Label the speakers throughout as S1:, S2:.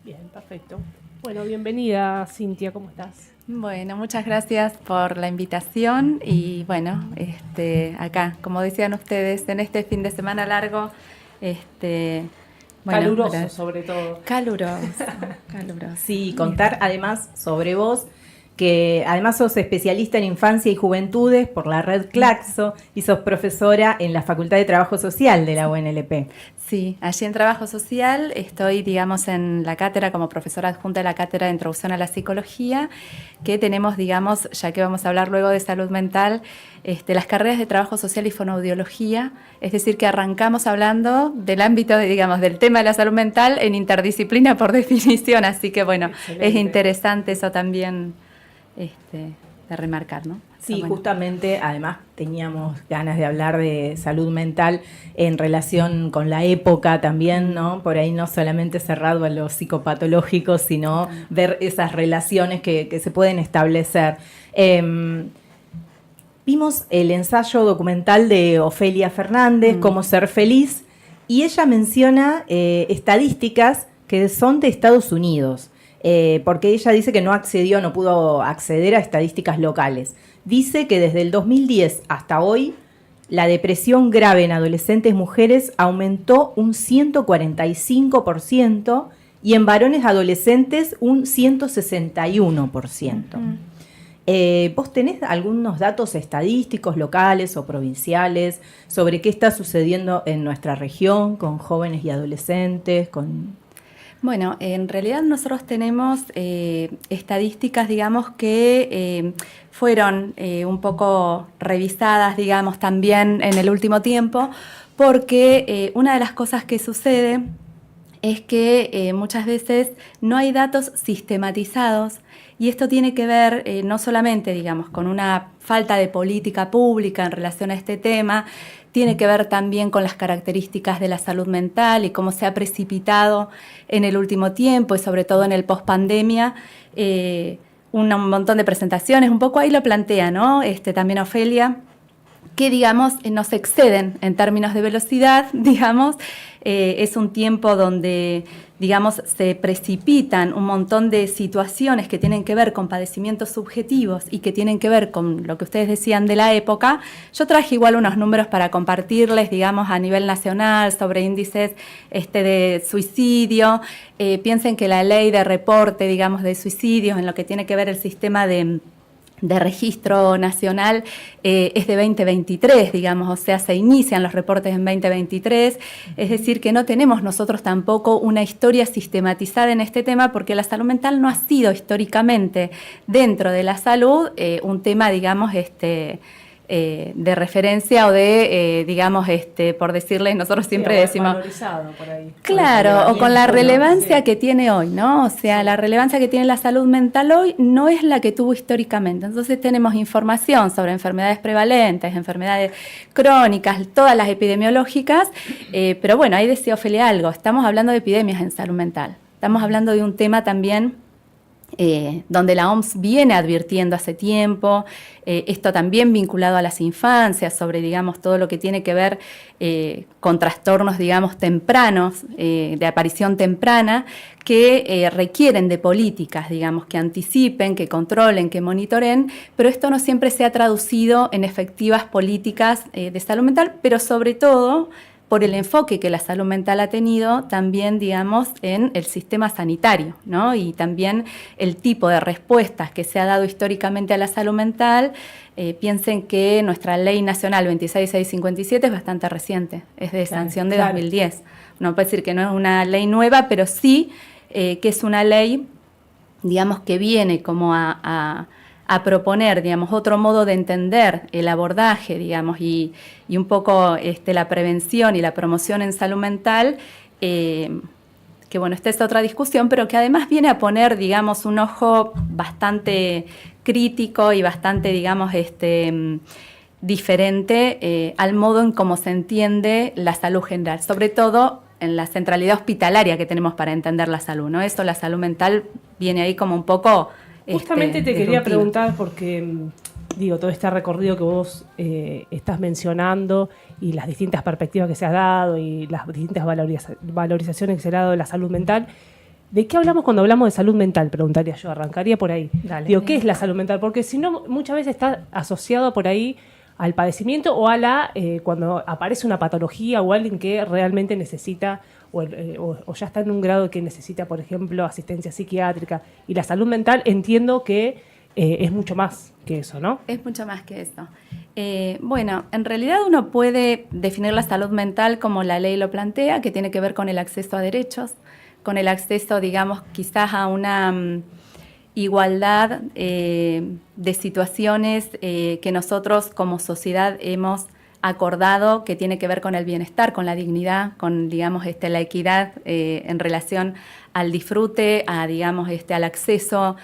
S1: Bien, perfecto. Bueno, bienvenida, Cintia, ¿cómo estás?
S2: Bueno, muchas gracias por la invitación y bueno, acá, como decían ustedes, en este fin de semana largo, bueno,
S1: Caluroso, sobre todo.
S2: caluroso, caluroso.
S3: Sí, contar además sobre vos, que además sos especialista en infancia y juventudes por la red Claxo y sos profesora en la Facultad de Trabajo Social de la UNLP.
S2: Sí, allí en Trabajo Social estoy, digamos, en la cátedra como profesora adjunta de la cátedra de Introducción a la Psicología, que tenemos, digamos, ya que vamos a hablar luego de salud mental, las carreras de Trabajo Social y Fonoaudiología, es decir, que arrancamos hablando del ámbito, digamos, del tema de la salud mental en interdisciplina por definición, así que bueno,
S1: Excelente.
S2: es interesante eso también de remarcar, ¿no?
S3: Sí,
S2: Bueno.
S3: justamente, además teníamos ganas de hablar de salud mental en relación con la época también, ¿no? Por ahí no solamente cerrado a lo psicopatológico, sino ver esas relaciones que se pueden establecer. Vimos el ensayo documental de Ofelia Fernández, Cómo ser feliz, y ella menciona estadísticas que son de Estados Unidos, porque ella dice que no pudo acceder a estadísticas locales. Dice que desde el 2010 hasta hoy, la depresión grave en adolescentes mujeres aumentó un 145% y en varones adolescentes un 161%. ¿Vos tenés algunos datos estadísticos locales o provinciales sobre qué está sucediendo en nuestra región con jóvenes y adolescentes?
S2: Bueno, en realidad nosotros tenemos estadísticas, digamos, que fueron un poco revisadas, digamos, también en el último tiempo, porque una de las cosas que sucede es que muchas veces no hay datos sistematizados y esto tiene que ver no solamente, digamos, con una falta de política pública en relación a este tema, tiene que ver también con las características de la salud mental y cómo se ha precipitado en el último tiempo y sobre todo en el post-pandemia, un montón de presentaciones, un poco ahí lo plantea, ¿no? También Ofelia, que, digamos, nos exceden en términos de velocidad, digamos, es un tiempo donde, digamos, se precipitan un montón de situaciones que tienen que ver con padecimientos subjetivos y que tienen que ver con lo que ustedes decían de la época. Yo traje igual unos números para compartirles, digamos, a nivel nacional sobre índices de suicidio. Piensen que la ley de reporte, digamos, de suicidios en lo que tiene que ver el sistema de registro nacional es de 2023, digamos, o sea, se inician los reportes en 2023, es decir, que no tenemos nosotros tampoco una historia sistematizada en este tema porque la salud mental no ha sido históricamente dentro de la salud un tema, digamos, de referencia o de, digamos, por decirles, nosotros siempre decimos...
S1: Valorizado por ahí.
S2: Claro, o con la relevancia que tiene hoy, ¿no? O sea, la relevancia que tiene la salud mental hoy no es la que tuvo históricamente. Entonces tenemos información sobre enfermedades prevalentes, enfermedades crónicas, todas las epidemiológicas, pero bueno, ahí decía Ofelia algo, estamos hablando de epidemias en salud mental. Estamos hablando de un tema también donde la OMS viene advirtiendo hace tiempo, esto también vinculado a las infancias, sobre, digamos, todo lo que tiene que ver con trastornos, digamos, tempranos, de aparición temprana, que requieren de políticas, digamos, que anticipen, que controlen, que monitoren, pero esto no siempre se ha traducido en efectivas políticas de salud mental, pero sobre todo por el enfoque que la salud mental ha tenido también, digamos, en el sistema sanitario, ¿no? Y también el tipo de respuestas que se ha dado históricamente a la salud mental. Piensen que nuestra ley nacional 26657 es bastante reciente, es de sanción de 2010. No puede decir que no es una ley nueva, pero sí que es una ley, digamos, que viene como a proponer, digamos, otro modo de entender el abordaje, digamos, y un poco la prevención y la promoción en salud mental, que bueno, esta es otra discusión, pero que además viene a poner, digamos, un ojo bastante crítico y bastante, digamos, diferente al modo en cómo se entiende la salud general, sobre todo en la centralidad hospitalaria que tenemos para entender la salud, ¿no? Eso, la salud mental, viene ahí como un poco...
S1: Justamente te quería preguntar porque, digo, todo este recorrido que vos estás mencionando y las distintas perspectivas que se ha dado y las distintas valorizaciones que se ha dado de la salud mental, ¿de qué hablamos cuando hablamos de salud mental? Preguntaría yo, arrancaría por ahí.
S3: Dale.
S1: Digo, ¿qué es la salud mental? Porque si no, muchas veces está asociado por ahí al padecimiento o a cuando aparece una patología o alguien que realmente necesita o ya está en un grado que necesita, por ejemplo, asistencia psiquiátrica. Y la salud mental entiendo que es mucho más que eso, ¿no?
S2: Es mucho más que eso. Bueno, en realidad uno puede definir la salud mental como la ley lo plantea, que tiene que ver con el acceso a derechos, con el acceso, digamos, quizás a una igualdad de situaciones que nosotros como sociedad hemos acordado, que tiene que ver con el bienestar, con la dignidad, con, digamos, la equidad en relación al disfrute, digamos, al acceso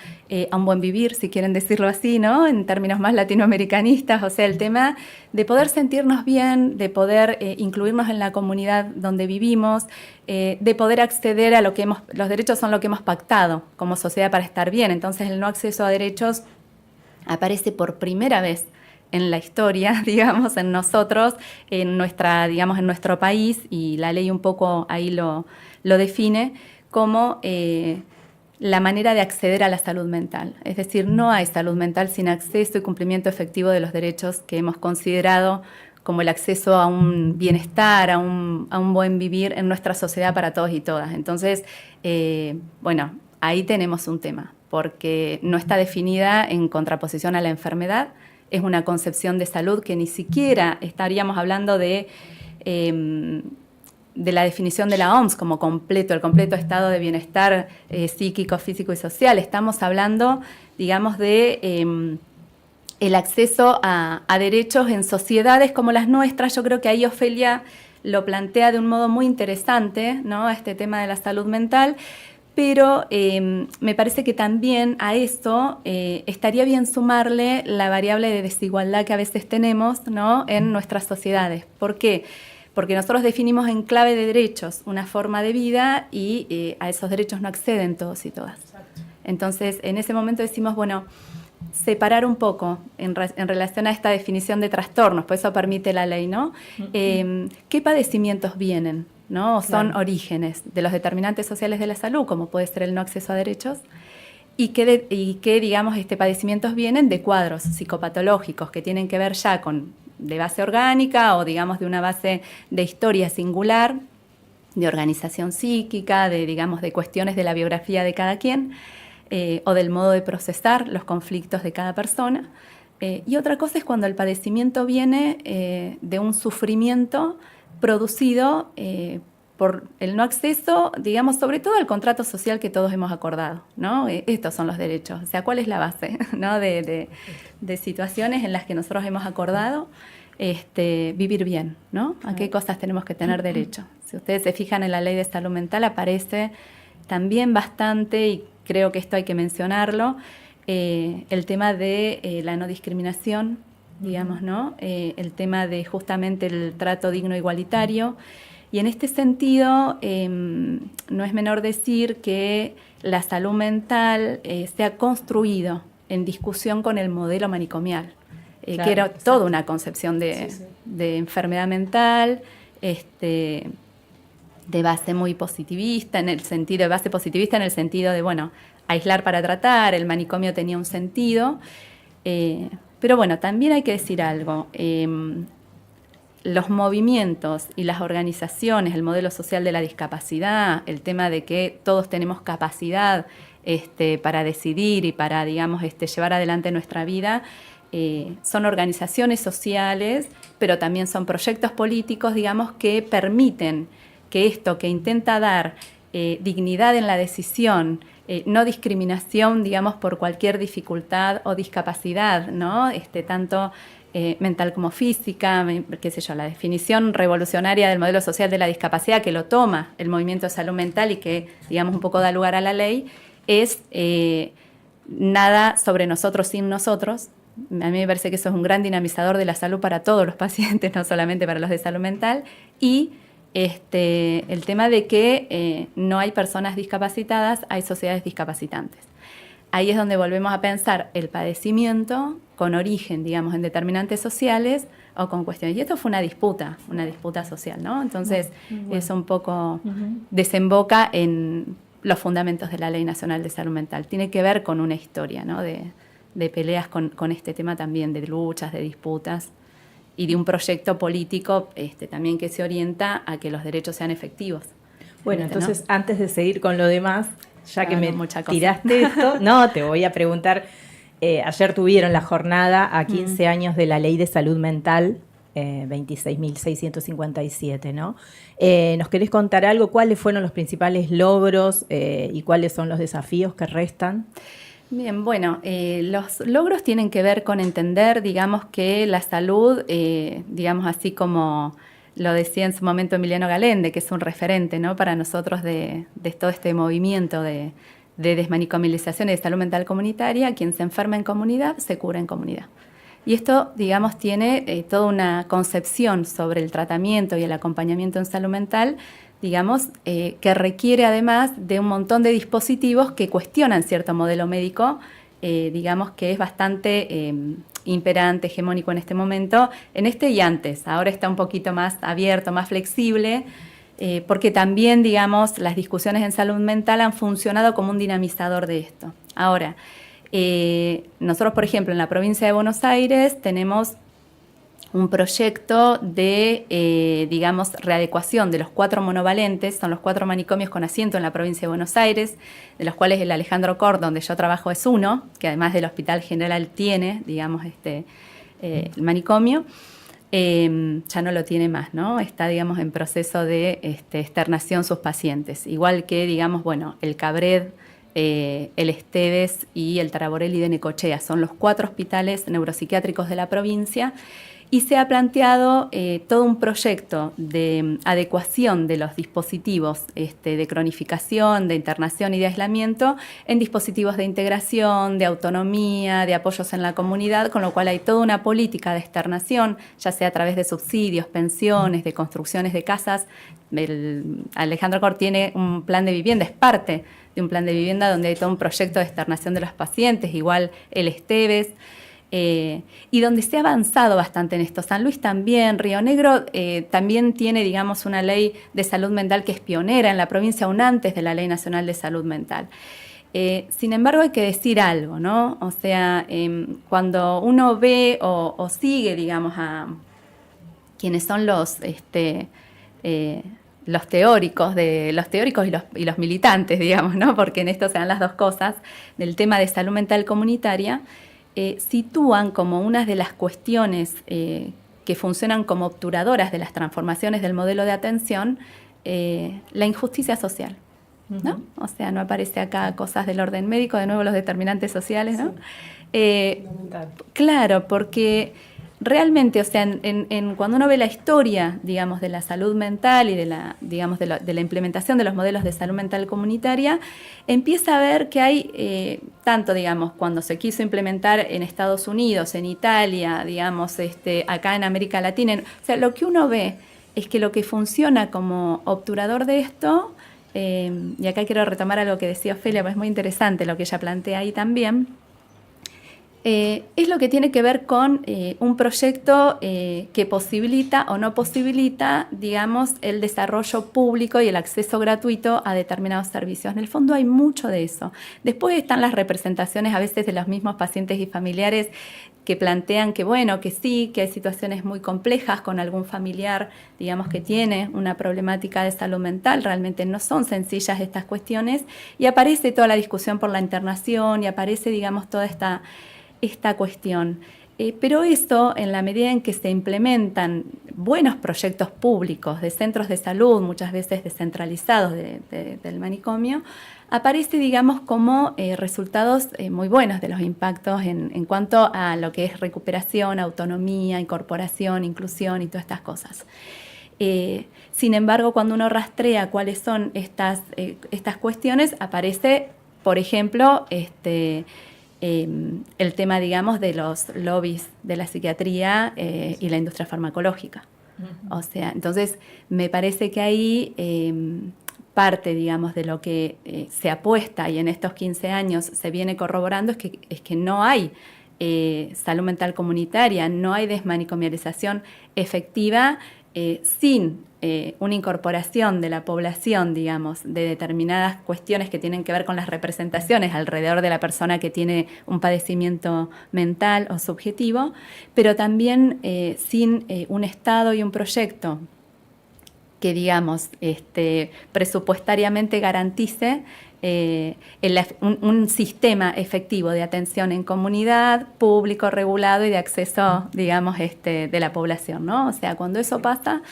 S2: a un buen vivir, si quieren decirlo así, ¿no? En términos más latinoamericanistas, o sea, el tema de poder sentirnos bien, de poder incluirnos en la comunidad donde vivimos, de poder acceder a lo que los derechos son lo que hemos pactado como sociedad para estar bien. Entonces, el no acceso a derechos aparece por primera vez en la historia, digamos, en nosotros, en nuestro país, y la ley un poco ahí lo define como la manera de acceder a la salud mental. Es decir, no hay salud mental sin acceso y cumplimiento efectivo de los derechos que hemos considerado como el acceso a un bienestar, a un buen vivir en nuestra sociedad para todos y todas. Entonces, bueno, ahí tenemos un tema, porque no está definida en contraposición a la enfermedad. Es una concepción de salud que ni siquiera estaríamos hablando de la definición de la OMS como el completo estado de bienestar psíquico, físico y social. Estamos hablando, digamos, de el acceso a derechos en sociedades como las nuestras. Yo creo que ahí Ofelia lo plantea de un modo muy interesante, ¿no?, este tema de la salud mental. Pero me parece que también a esto estaría bien sumarle la variable de desigualdad que a veces tenemos, ¿no?, en nuestras sociedades. ¿Por qué? Porque nosotros definimos en clave de derechos una forma de vida y a esos derechos no acceden todos y todas. Exacto. Entonces, en ese momento decimos, bueno, separar un poco en relación a esta definición de trastornos, pues eso permite la ley, ¿no? Uh-huh. ¿Qué padecimientos vienen, ¿no? O son orígenes de los determinantes sociales de la salud, como puede ser el no acceso a derechos, y que digamos, padecimientos vienen de cuadros psicopatológicos que tienen que ver ya de base orgánica o, digamos, de una base de historia singular, de organización psíquica, de cuestiones de la biografía de cada quien, o del modo de procesar los conflictos de cada persona. Y otra cosa es cuando el padecimiento viene de un sufrimiento producido por el no acceso, digamos, sobre todo al contrato social que todos hemos acordado, ¿no? Estos son los derechos. O sea, ¿cuál es la base, ¿no?, de situaciones en las que nosotros hemos acordado vivir bien, ¿no? ¿A qué cosas tenemos que tener derecho? Si ustedes se fijan en la ley de salud mental, aparece también bastante, y creo que esto hay que mencionarlo, el tema de la no discriminación, digamos, ¿no? El tema de justamente el trato digno e igualitario. Y en este sentido, no es menor decir que la salud mental se ha construido en discusión con el modelo manicomial, claro, que era toda una concepción de enfermedad mental, de base muy positivista, en el sentido de, bueno, aislar para tratar. El manicomio tenía un sentido, pero bueno, también hay que decir algo. Los movimientos y las organizaciones, el modelo social de la discapacidad, el tema de que todos tenemos capacidad para decidir y para, digamos, llevar adelante nuestra vida, son organizaciones sociales, pero también son proyectos políticos, digamos, que permiten que esto que intenta dar dignidad en la decisión, no discriminación, digamos, por cualquier dificultad o discapacidad, ¿no? Tanto mental como física, qué sé yo, la definición revolucionaria del modelo social de la discapacidad que lo toma el movimiento de salud mental y que, digamos, un poco da lugar a la ley, es nada sobre nosotros sin nosotros. A mí me parece que eso es un gran dinamizador de la salud para todos los pacientes, no solamente para los de salud mental, y el tema de que no hay personas discapacitadas, hay sociedades discapacitantes. Ahí es donde volvemos a pensar el padecimiento con origen, digamos, en determinantes sociales o con cuestiones. Y esto fue una disputa social, ¿no? Entonces, eso un poco desemboca en los fundamentos de la Ley Nacional de Salud Mental. Tiene que ver con una historia, ¿no? de peleas con este tema también, de luchas, de disputas, y de un proyecto político también que se orienta a que los derechos sean efectivos.
S3: Bueno, entonces, ¿no? Antes de seguir con lo demás, ya que me tiraste esto, no, te voy a preguntar, ayer tuvieron la jornada a 15 años de la Ley de Salud Mental, 26.657, ¿no? ¿Nos querés contar algo? ¿Cuáles fueron los principales logros y cuáles son los desafíos que restan?
S2: Bien, bueno, los logros tienen que ver con entender, digamos, que la salud, digamos así como lo decía en su momento Emiliano Galende, que es un referente, ¿no? Para nosotros de todo este movimiento de desmanicomialización y de salud mental comunitaria, quien se enferma en comunidad, se cura en comunidad. Y esto, digamos, tiene toda una concepción sobre el tratamiento y el acompañamiento en salud mental, digamos, que requiere además de un montón de dispositivos que cuestionan cierto modelo médico, digamos que es bastante imperante, hegemónico en este momento, en este y antes. Ahora está un poquito más abierto, más flexible, porque también, digamos, las discusiones en salud mental han funcionado como un dinamizador de esto. Ahora, nosotros, por ejemplo, en la provincia de Buenos Aires tenemos un proyecto de, digamos, readecuación de los 4 monovalentes, son los 4 manicomios con asiento en la provincia de Buenos Aires, de los cuales el Alejandro Cort, donde yo trabajo, es uno, que además del Hospital General tiene, digamos, el manicomio. Ya no lo tiene más, ¿no? Está, digamos, en proceso de externación sus pacientes. Igual que, digamos, bueno, el Cabred, el Esteves y el Taraborelli de Necochea. Son los 4 hospitales neuropsiquiátricos de la provincia. Y se ha planteado todo un proyecto de adecuación de los dispositivos de cronificación, de internación y de aislamiento en dispositivos de integración, de autonomía, de apoyos en la comunidad, con lo cual hay toda una política de externación, ya sea a través de subsidios, pensiones, de construcciones de casas. Alejandro Cort tiene un plan de vivienda, es parte de un plan de vivienda donde hay todo un proyecto de externación de los pacientes, igual el Esteves. Y donde se ha avanzado bastante en esto. San Luis también, Río Negro también tiene, digamos, una ley de salud mental que es pionera en la provincia aún antes de la Ley Nacional de Salud Mental. Sin embargo, hay que decir algo, ¿no? O sea, cuando uno ve o sigue, digamos, a quienes son los teóricos y los militantes, digamos, ¿no? Porque en esto se dan las dos cosas, del tema de salud mental comunitaria, sitúan como una de las cuestiones que funcionan como obturadoras de las transformaciones del modelo de atención, la injusticia social, ¿no? O sea, no aparece acá cosas del orden médico, de nuevo los determinantes sociales, ¿no? Sí. Claro, porque realmente, o sea, cuando uno ve la historia, digamos, de la salud mental y de la implementación de los modelos de salud mental comunitaria, empieza a ver que hay, tanto, digamos, cuando se quiso implementar en Estados Unidos, en Italia, digamos, acá en América Latina, o sea, lo que uno ve es que lo que funciona como obturador de esto, y acá quiero retomar algo que decía Ofelia, porque es muy interesante lo que ella plantea ahí también, es lo que tiene que ver con un proyecto que posibilita o no posibilita, digamos, el desarrollo público y el acceso gratuito a determinados servicios. En el fondo hay mucho de eso. Después están las representaciones a veces de los mismos pacientes y familiares que plantean que, bueno, que sí, que hay situaciones muy complejas con algún familiar, digamos, que tiene una problemática de salud mental. Realmente no son sencillas estas cuestiones y aparece toda la discusión por la internación y aparece, digamos, toda esta cuestión. Pero eso, en la medida en que se implementan buenos proyectos públicos de centros de salud, muchas veces descentralizados del manicomio, aparece, digamos, como resultados muy buenos de los impactos en cuanto a lo que es recuperación, autonomía, incorporación, inclusión y todas estas cosas. Sin embargo, cuando uno rastrea cuáles son estas cuestiones, aparece, por ejemplo, el tema, digamos, de los lobbies de la psiquiatría y la industria farmacológica. Uh-huh. O sea, entonces me parece que ahí parte, digamos, de lo que se apuesta y en estos 15 años se viene corroborando es que no hay salud mental comunitaria, no hay desmanicomialización efectiva sin una incorporación de la población, digamos, de determinadas cuestiones que tienen que ver con las representaciones alrededor de la persona que tiene un padecimiento mental o subjetivo, pero también sin un Estado y un proyecto que, digamos, presupuestariamente garantice un sistema efectivo de atención en comunidad, público, regulado y de acceso, digamos, de la población, ¿no? O sea, cuando eso pasa,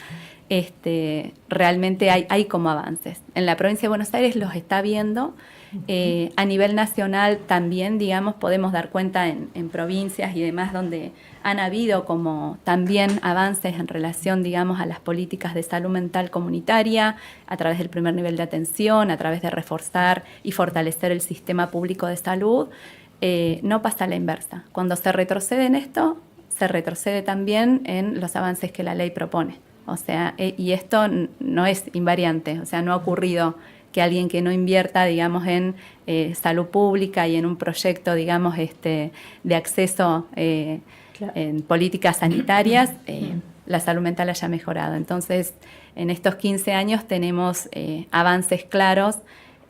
S2: realmente hay como avances. En la provincia de Buenos Aires los está viendo. A nivel nacional también, digamos, podemos dar cuenta en provincias y demás donde han habido como también avances en relación, digamos, a las políticas de salud mental comunitaria, a través del primer nivel de atención, a través de reforzar y fortalecer el sistema público de salud. No pasa a la inversa. Cuando se retrocede en esto, se retrocede también en los avances que la ley propone. O sea, y esto no es invariante, o sea, no ha ocurrido que alguien que no invierta, digamos, en salud pública y en un proyecto, digamos, de acceso en políticas sanitarias, la salud mental haya mejorado. Entonces, en estos 15 años tenemos avances claros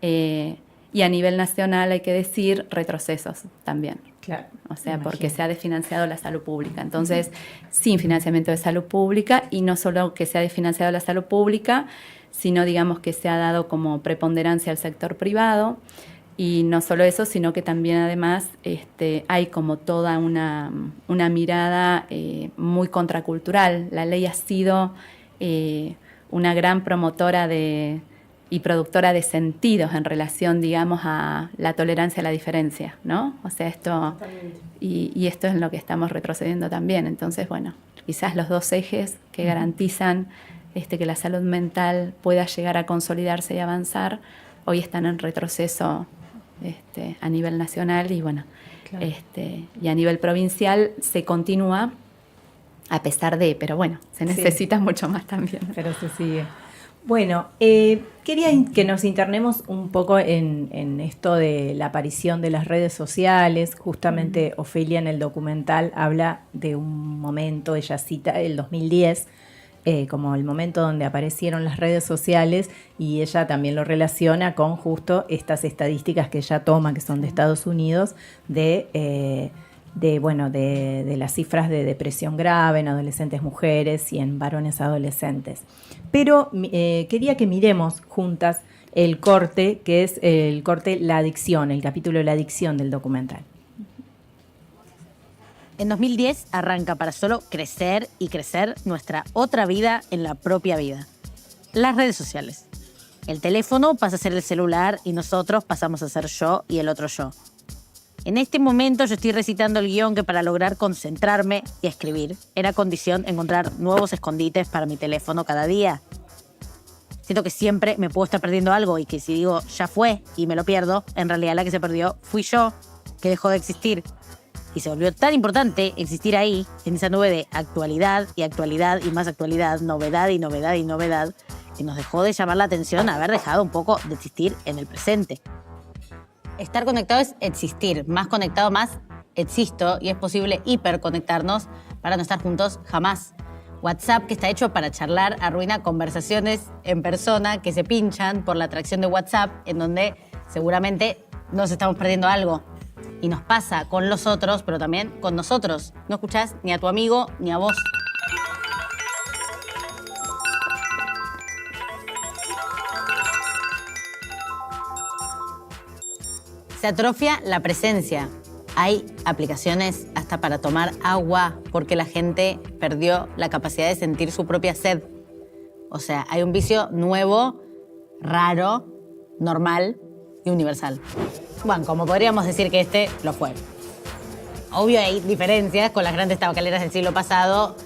S2: y a nivel nacional, hay que decir, retrocesos también.
S3: Claro.
S2: O sea, porque se ha desfinanciado la salud pública. Entonces, sin financiamiento de salud pública, y no solo que se ha desfinanciado la salud pública, sino, digamos, que se ha dado como preponderancia al sector privado. Y no solo eso, sino que también además hay como toda una mirada muy contracultural. La ley ha sido una gran promotora y productora de sentidos en relación, digamos, a la tolerancia a la diferencia, ¿no? O sea, esto y esto es en lo que estamos retrocediendo también. Entonces, bueno, quizás los dos ejes que garantizan que la salud mental pueda llegar a consolidarse y avanzar, hoy están en retroceso a nivel nacional y, bueno, claro. Y a nivel provincial se continúa a pesar de, pero bueno, se necesita mucho más también.
S3: Pero se sigue. Bueno, quería que nos internemos un poco en esto de la aparición de las redes sociales. Justamente Ofelia en el documental habla de un momento, ella cita el 2010, como el momento donde aparecieron las redes sociales, y ella también lo relaciona con justo estas estadísticas que ella toma, que son de Estados Unidos, de las cifras de depresión grave en adolescentes mujeres y en varones adolescentes. Pero quería que miremos juntas el corte, que es el corte La Adicción, el capítulo de la adicción del documental.
S4: En 2010 arranca para solo crecer y crecer nuestra otra vida en la propia vida. Las redes sociales. El teléfono pasa a ser el celular y nosotros pasamos a ser yo y el otro yo. En este momento yo estoy recitando el guión que para lograr concentrarme y escribir era condición encontrar nuevos escondites para mi teléfono cada día. Siento que siempre me puedo estar perdiendo algo y que si digo ya fue y me lo pierdo, en realidad la que se perdió fui yo, que dejó de existir. Y se volvió tan importante existir ahí, en esa nube de actualidad y actualidad y más actualidad, novedad y novedad y novedad, que nos dejó de llamar la atención haber dejado un poco de existir en el presente. Estar conectado es existir, más conectado más existo, y es posible hiperconectarnos para no estar juntos jamás. WhatsApp, que está hecho para charlar, arruina conversaciones en persona que se pinchan por la atracción de WhatsApp, en donde seguramente nos estamos perdiendo algo. Y nos pasa con los otros, pero también con nosotros. No escuchás ni a tu amigo ni a vos. Se atrofia la presencia. Hay aplicaciones hasta para tomar agua porque la gente perdió la capacidad de sentir su propia sed. O sea, hay un vicio nuevo, raro, normal y universal. Bueno, como podríamos decir que este lo fue. Obvio hay diferencias con las grandes tabacaleras del siglo pasado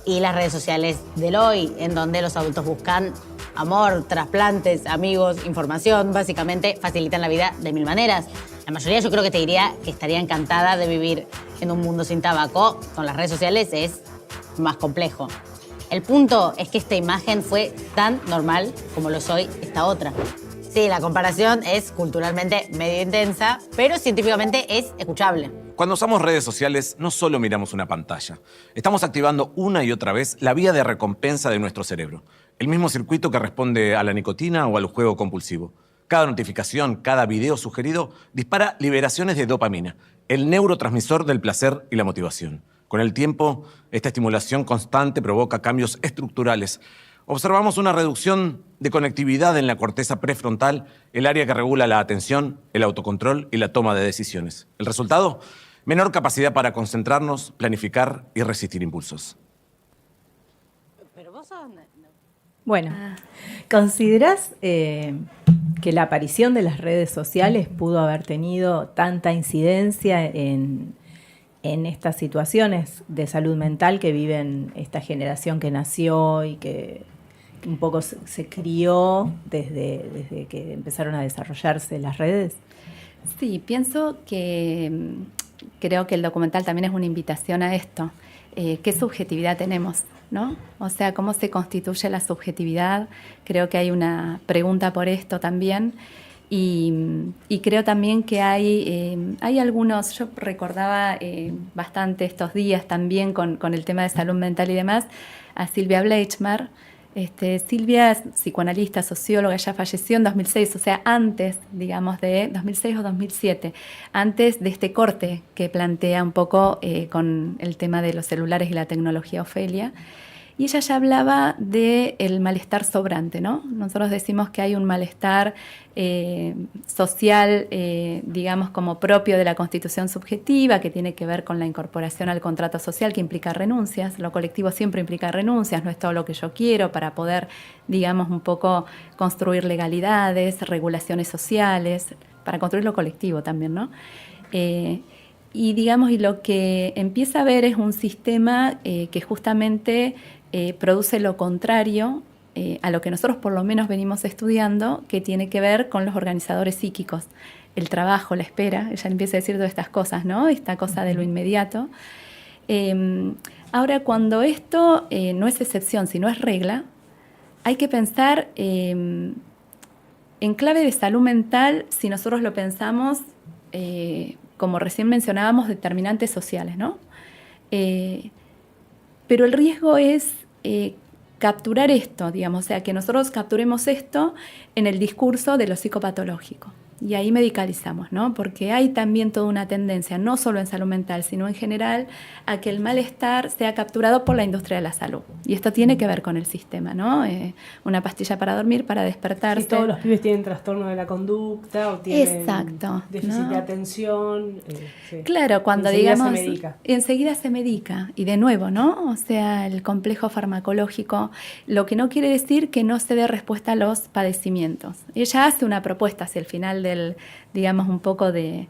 S4: y las redes sociales del hoy, en donde los adultos buscan amor, trasplantes, amigos, información, básicamente facilitan la vida de mil maneras. La mayoría yo creo que te diría que estaría encantada de vivir en un mundo sin tabaco. Con las redes sociales es más complejo. El punto es que esta imagen fue tan normal como lo soy esta otra. Sí, la comparación es culturalmente medio intensa, pero científicamente es escuchable.
S5: Cuando usamos redes sociales, no solo miramos una pantalla. Estamos activando una y otra vez la vía de recompensa de nuestro cerebro. El mismo circuito que responde a la nicotina o al juego compulsivo. Cada notificación, cada video sugerido dispara liberaciones de dopamina, el neurotransmisor del placer y la motivación. Con el tiempo, esta estimulación constante provoca cambios estructurales. Observamos una reducción de conectividad en la corteza prefrontal, el área que regula la atención, el autocontrol y la toma de decisiones. ¿El resultado? Menor capacidad para concentrarnos, planificar y resistir impulsos.
S4: Pero vos sos...
S3: Bueno, ¿considerás que la aparición de las redes sociales pudo haber tenido tanta incidencia en estas situaciones de salud mental que viven esta generación que nació y que un poco se crió desde que empezaron a desarrollarse las redes?
S2: Sí, pienso que creo que el documental también es una invitación a esto. ¿Qué subjetividad tenemos, no? O sea, ¿cómo se constituye la subjetividad? Creo que hay una pregunta por esto también. Y creo también que hay algunos, yo recordaba bastante estos días también con el tema de salud mental y demás, a Silvia Bleichmer. Silvia es psicoanalista, socióloga, ella falleció en 2006, o sea, antes, digamos, de 2006 o 2007, antes de este corte que plantea un poco con el tema de los celulares y la tecnología Ofelia. Y ella ya hablaba del malestar sobrante, ¿no? Nosotros decimos que hay un malestar social, digamos, como propio de la constitución subjetiva, que tiene que ver con la incorporación al contrato social, que implica renuncias. Lo colectivo siempre implica renuncias, no es todo lo que yo quiero para poder, digamos, un poco construir legalidades, regulaciones sociales, para construir lo colectivo también, ¿no? Y digamos, y lo que empieza a ver es un sistema que justamente produce lo contrario a lo que nosotros por lo menos venimos estudiando, que tiene que ver con los organizadores psíquicos, el trabajo, la espera. Ella empieza a decir todas estas cosas, ¿no? Esta cosa de lo inmediato. Ahora, cuando esto no es excepción, sino es regla, hay que pensar en clave de salud mental, si nosotros lo pensamos, como recién mencionábamos, determinantes sociales, ¿no? Pero el riesgo es capturar esto, digamos, o sea, que nosotros capturemos esto en el discurso de lo psicopatológico. Y ahí medicalizamos, ¿no? Porque hay también toda una tendencia, no solo en salud mental, sino en general, a que el malestar sea capturado por la industria de la salud. Y esto tiene que ver con el sistema, ¿no? Una pastilla para dormir, para despertarse.
S1: Si todos los pibes tienen trastorno de la conducta o tienen
S2: Exacto,
S1: déficit
S2: ¿no?
S1: de atención. Sí.
S2: Claro, cuando
S1: enseguida
S2: digamos...
S1: se medica.
S2: Enseguida se medica. Y de nuevo, ¿no? O sea, el complejo farmacológico, lo que no quiere decir que no se dé respuesta a los padecimientos. Ella hace una propuesta hacia el final digamos, un poco del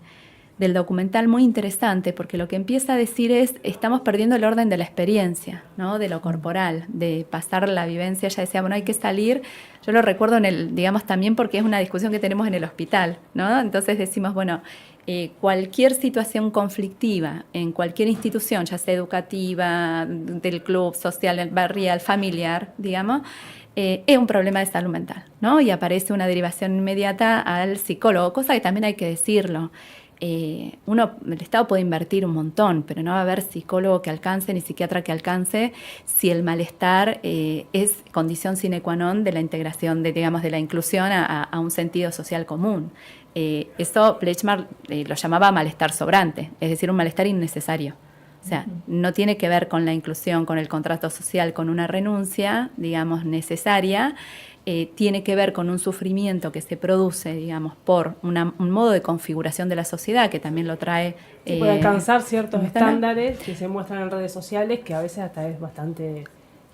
S2: documental muy interesante, porque lo que empieza a decir es, estamos perdiendo el orden de la experiencia, ¿no? De lo corporal, de pasar la vivencia. Ella decía, bueno, hay que salir. Yo lo recuerdo digamos, también porque es una discusión que tenemos en el hospital, ¿no? Entonces decimos, bueno, cualquier situación conflictiva en cualquier institución, ya sea educativa, del club, social, barrial, familiar, digamos, es un problema de salud mental, ¿no? Y aparece una derivación inmediata al psicólogo, cosa que también hay que decirlo. El Estado puede invertir un montón, pero no va a haber psicólogo que alcance ni psiquiatra que alcance si el malestar es condición sine qua non de la integración, digamos, de la inclusión a un sentido social común. Eso Bleichmer lo llamaba malestar sobrante, es decir, un malestar innecesario. O sea, no tiene que ver con la inclusión, con el contrato social, con una renuncia, digamos, necesaria. Tiene que ver con un sufrimiento que se produce, digamos, por un modo de configuración de la sociedad que también lo trae.
S1: Se puede alcanzar ciertos estándares que se muestran en redes sociales que a veces hasta es bastante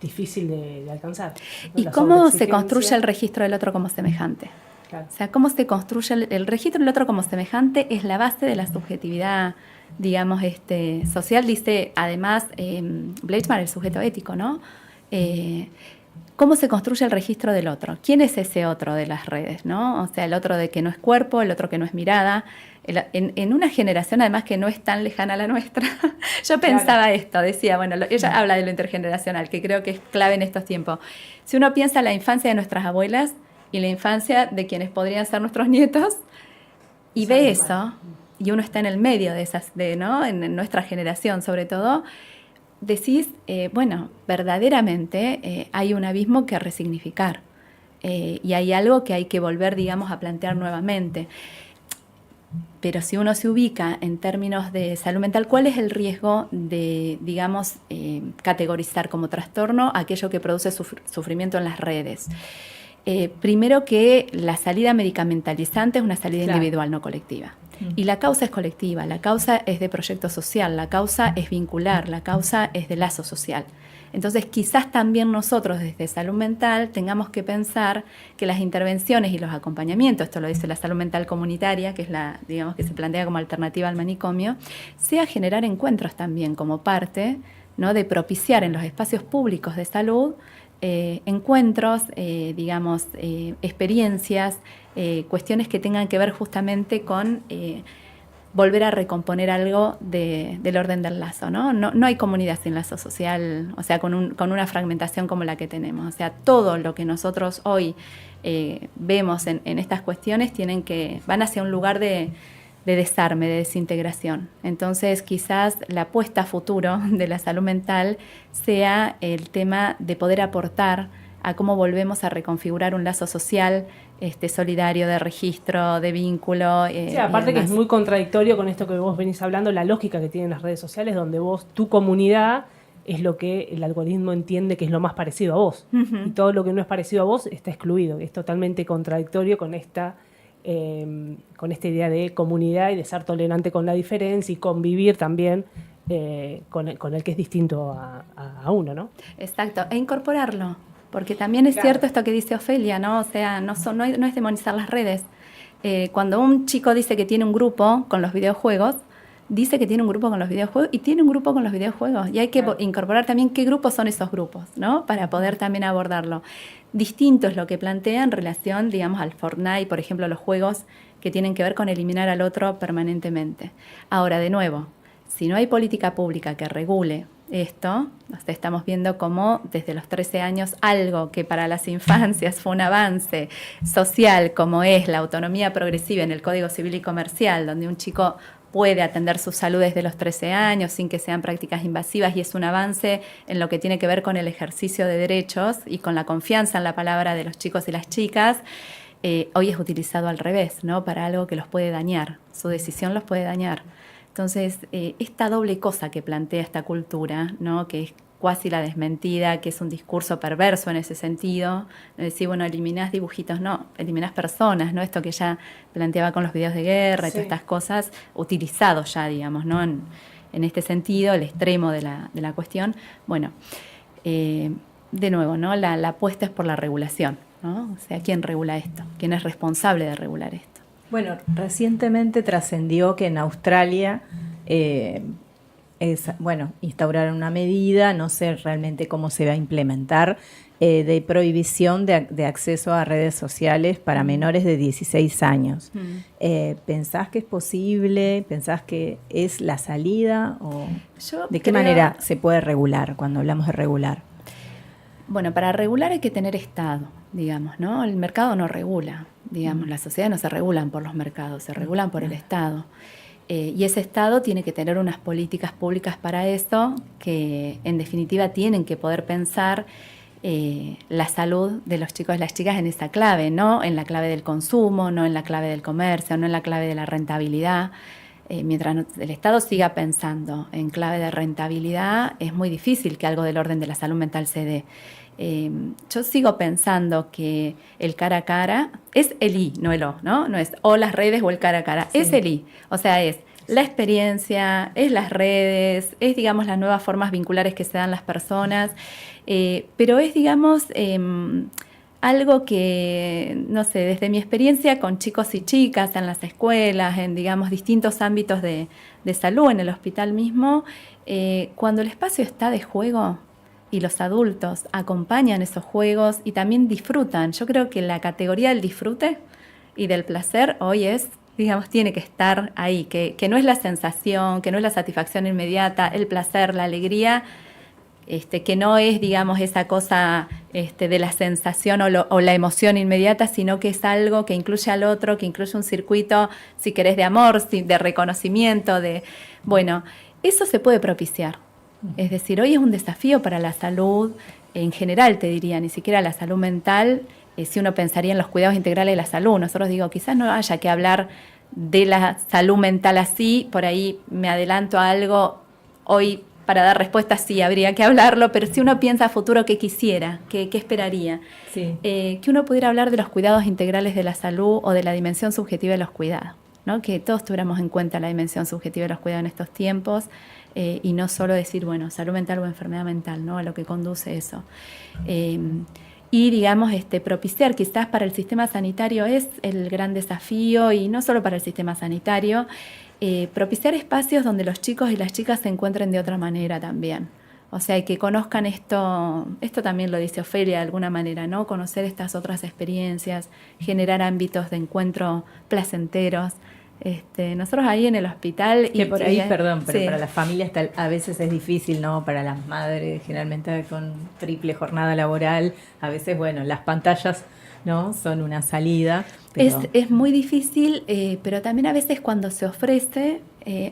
S1: difícil de alcanzar, ¿no?
S2: ¿Y cómo se construye el registro del otro como semejante?
S1: Claro.
S2: O sea, cómo se construye el registro del otro como semejante es la base de la subjetividad, digamos, social. Dice, además, Bleichmer, el sujeto ético, ¿no? ¿Cómo se construye el registro del otro? ¿Quién es ese otro de las redes, no? O sea, el otro de que no es cuerpo, el otro que no es mirada. En una generación, además, que no es tan lejana a la nuestra, yo pensaba esto, decía, bueno, ella habla de lo intergeneracional, que creo que es clave en estos tiempos. Si uno piensa en la infancia de nuestras abuelas y la infancia de quienes podrían ser nuestros nietos, y ve eso, y uno está en el medio de esas, ¿no? En nuestra generación sobre todo, decís, bueno, verdaderamente hay un abismo que resignificar y hay algo que hay que volver, digamos, a plantear nuevamente. Pero si uno se ubica en términos de salud mental, ¿cuál es el riesgo de, digamos, categorizar como trastorno aquello que produce sufrimiento en las redes? Primero que la salida medicamentalizante es una salida individual, no colectiva. Y la causa es colectiva, la causa es de proyecto social, la causa es vincular, la causa es de lazo social. Entonces, quizás también nosotros desde salud mental tengamos que pensar que las intervenciones y los acompañamientos, esto lo dice la salud mental comunitaria, que es la, digamos, que se plantea como alternativa al manicomio, sea generar encuentros también como parte, ¿no?, de propiciar en los espacios públicos de salud encuentros, digamos, experiencias, cuestiones que tengan que ver justamente con volver a recomponer algo del orden del lazo, ¿no? No hay comunidad sin lazo social, o sea, con una fragmentación como la que tenemos. O sea, todo lo que nosotros hoy vemos en estas cuestiones van hacia un lugar de desarme, de desintegración. Entonces, quizás la apuesta a futuro de la salud mental sea el tema de poder aportar a cómo volvemos a reconfigurar un lazo social solidario, de registro, de vínculo.
S1: Sí, aparte que es muy contradictorio con esto que vos venís hablando, la lógica que tienen las redes sociales, donde tu comunidad es lo que el algoritmo entiende que es lo más parecido a vos. Uh-huh. Y todo lo que no es parecido a vos está excluido. Es totalmente contradictorio con esta idea de comunidad y de ser tolerante con la diferencia y convivir también con el que es distinto a uno, ¿no?
S2: Exacto, e incorporarlo. Porque también es cierto esto que dice Ofelia, ¿no? O sea, no es demonizar las redes. Cuando un chico dice que tiene un grupo con los videojuegos, dice que tiene un grupo con los videojuegos y tiene un grupo con los videojuegos. Y hay que incorporar también qué grupos son esos grupos, ¿no? Para poder también abordarlo. Distinto es lo que plantea en relación, digamos, al Fortnite, por ejemplo, los juegos que tienen que ver con eliminar al otro permanentemente. Ahora, de nuevo, si no hay política pública que regule esto, estamos viendo cómo desde los 13 años algo que para las infancias fue un avance social, como es la autonomía progresiva en el Código Civil y Comercial, donde un chico puede atender su salud desde los 13 años sin que sean prácticas invasivas, y es un avance en lo que tiene que ver con el ejercicio de derechos y con la confianza en la palabra de los chicos y las chicas. Hoy es utilizado al revés, ¿no? Para algo que los puede dañar, su decisión los puede dañar. Entonces, esta doble cosa que plantea esta cultura, ¿no?, que es cuasi la desmentida, que es un discurso perverso en ese sentido, no decir, bueno, eliminás dibujitos, no, eliminás personas, ¿no? Esto que ya planteaba con los videos de guerra y todas estas cosas, utilizados ya, digamos, ¿no? En este sentido, el extremo de la cuestión. Bueno, de nuevo, ¿no? La apuesta es por la regulación, ¿no? O sea, ¿quién regula esto? ¿Quién es responsable de regular esto?
S3: Bueno, recientemente trascendió que en Australia instauraron una medida, no sé realmente cómo se va a implementar, de prohibición de acceso a redes sociales para menores de 16 años. ¿Pensás que es posible? ¿Pensás que es la salida? ¿O de qué manera se puede regular cuando hablamos de regular?
S2: Bueno, para regular hay que tener Estado, digamos, ¿no? El mercado no regula, digamos, las sociedades no se regulan por los mercados, se regulan por el Estado. Y ese Estado tiene que tener unas políticas públicas para eso, que en definitiva tienen que poder pensar la salud de los chicos y las chicas en esa clave, no en la clave del consumo, no en la clave del comercio, no en la clave de la rentabilidad. Mientras el Estado siga pensando en clave de rentabilidad, es muy difícil que algo del orden de la salud mental se dé. Yo sigo pensando que el cara a cara es el I, no el O, ¿no? No es o las redes o el cara a cara, sí. Es el I. O sea, es la experiencia, es las redes, es, digamos, las nuevas formas vinculares que se dan las personas, pero es, digamos, algo que, no sé, desde mi experiencia con chicos y chicas en las escuelas, en, digamos, distintos ámbitos de salud, en el hospital mismo, cuando el espacio está de juego y los adultos acompañan esos juegos y también disfrutan, yo creo que la categoría del disfrute y del placer hoy es, digamos, tiene que estar ahí, que no es la sensación, que no es la satisfacción inmediata, el placer, la alegría, que no es, digamos, esa cosa de la sensación o la emoción inmediata, sino que es algo que incluye al otro, que incluye un circuito, si querés, de amor, de reconocimiento, bueno, eso se puede propiciar. Es decir, hoy es un desafío para la salud en general, te diría, ni siquiera la salud mental, si uno pensaría en los cuidados integrales de la salud. Nosotros digo, quizás no haya que hablar de la salud mental así, por ahí me adelanto a algo, hoy para dar respuesta sí habría que hablarlo, pero si uno piensa a futuro, ¿qué quisiera? ¿Qué esperaría?
S3: Sí.
S2: Que uno pudiera hablar de los cuidados integrales de la salud o de la dimensión subjetiva de los cuidados, ¿no? Que todos tuviéramos en cuenta la dimensión subjetiva de los cuidados en estos tiempos, y no solo decir, bueno, salud mental o enfermedad mental, ¿no? A lo que conduce eso. Y, digamos, propiciar, quizás para el sistema sanitario es el gran desafío, y no solo para el sistema sanitario, propiciar espacios donde los chicos y las chicas se encuentren de otra manera también. O sea, que conozcan esto también lo dice Ofelia de alguna manera, ¿no? Conocer estas otras experiencias, generar ámbitos de encuentro placenteros. Nosotros ahí en el hospital...
S3: Que por ahí, perdón, pero
S2: sí.
S3: para las familias a veces es difícil, ¿no? Para las madres, generalmente con triple jornada laboral, a veces, bueno, las pantallas, ¿no? Son una salida. Pero...
S2: Es muy difícil, pero también a veces cuando se ofrece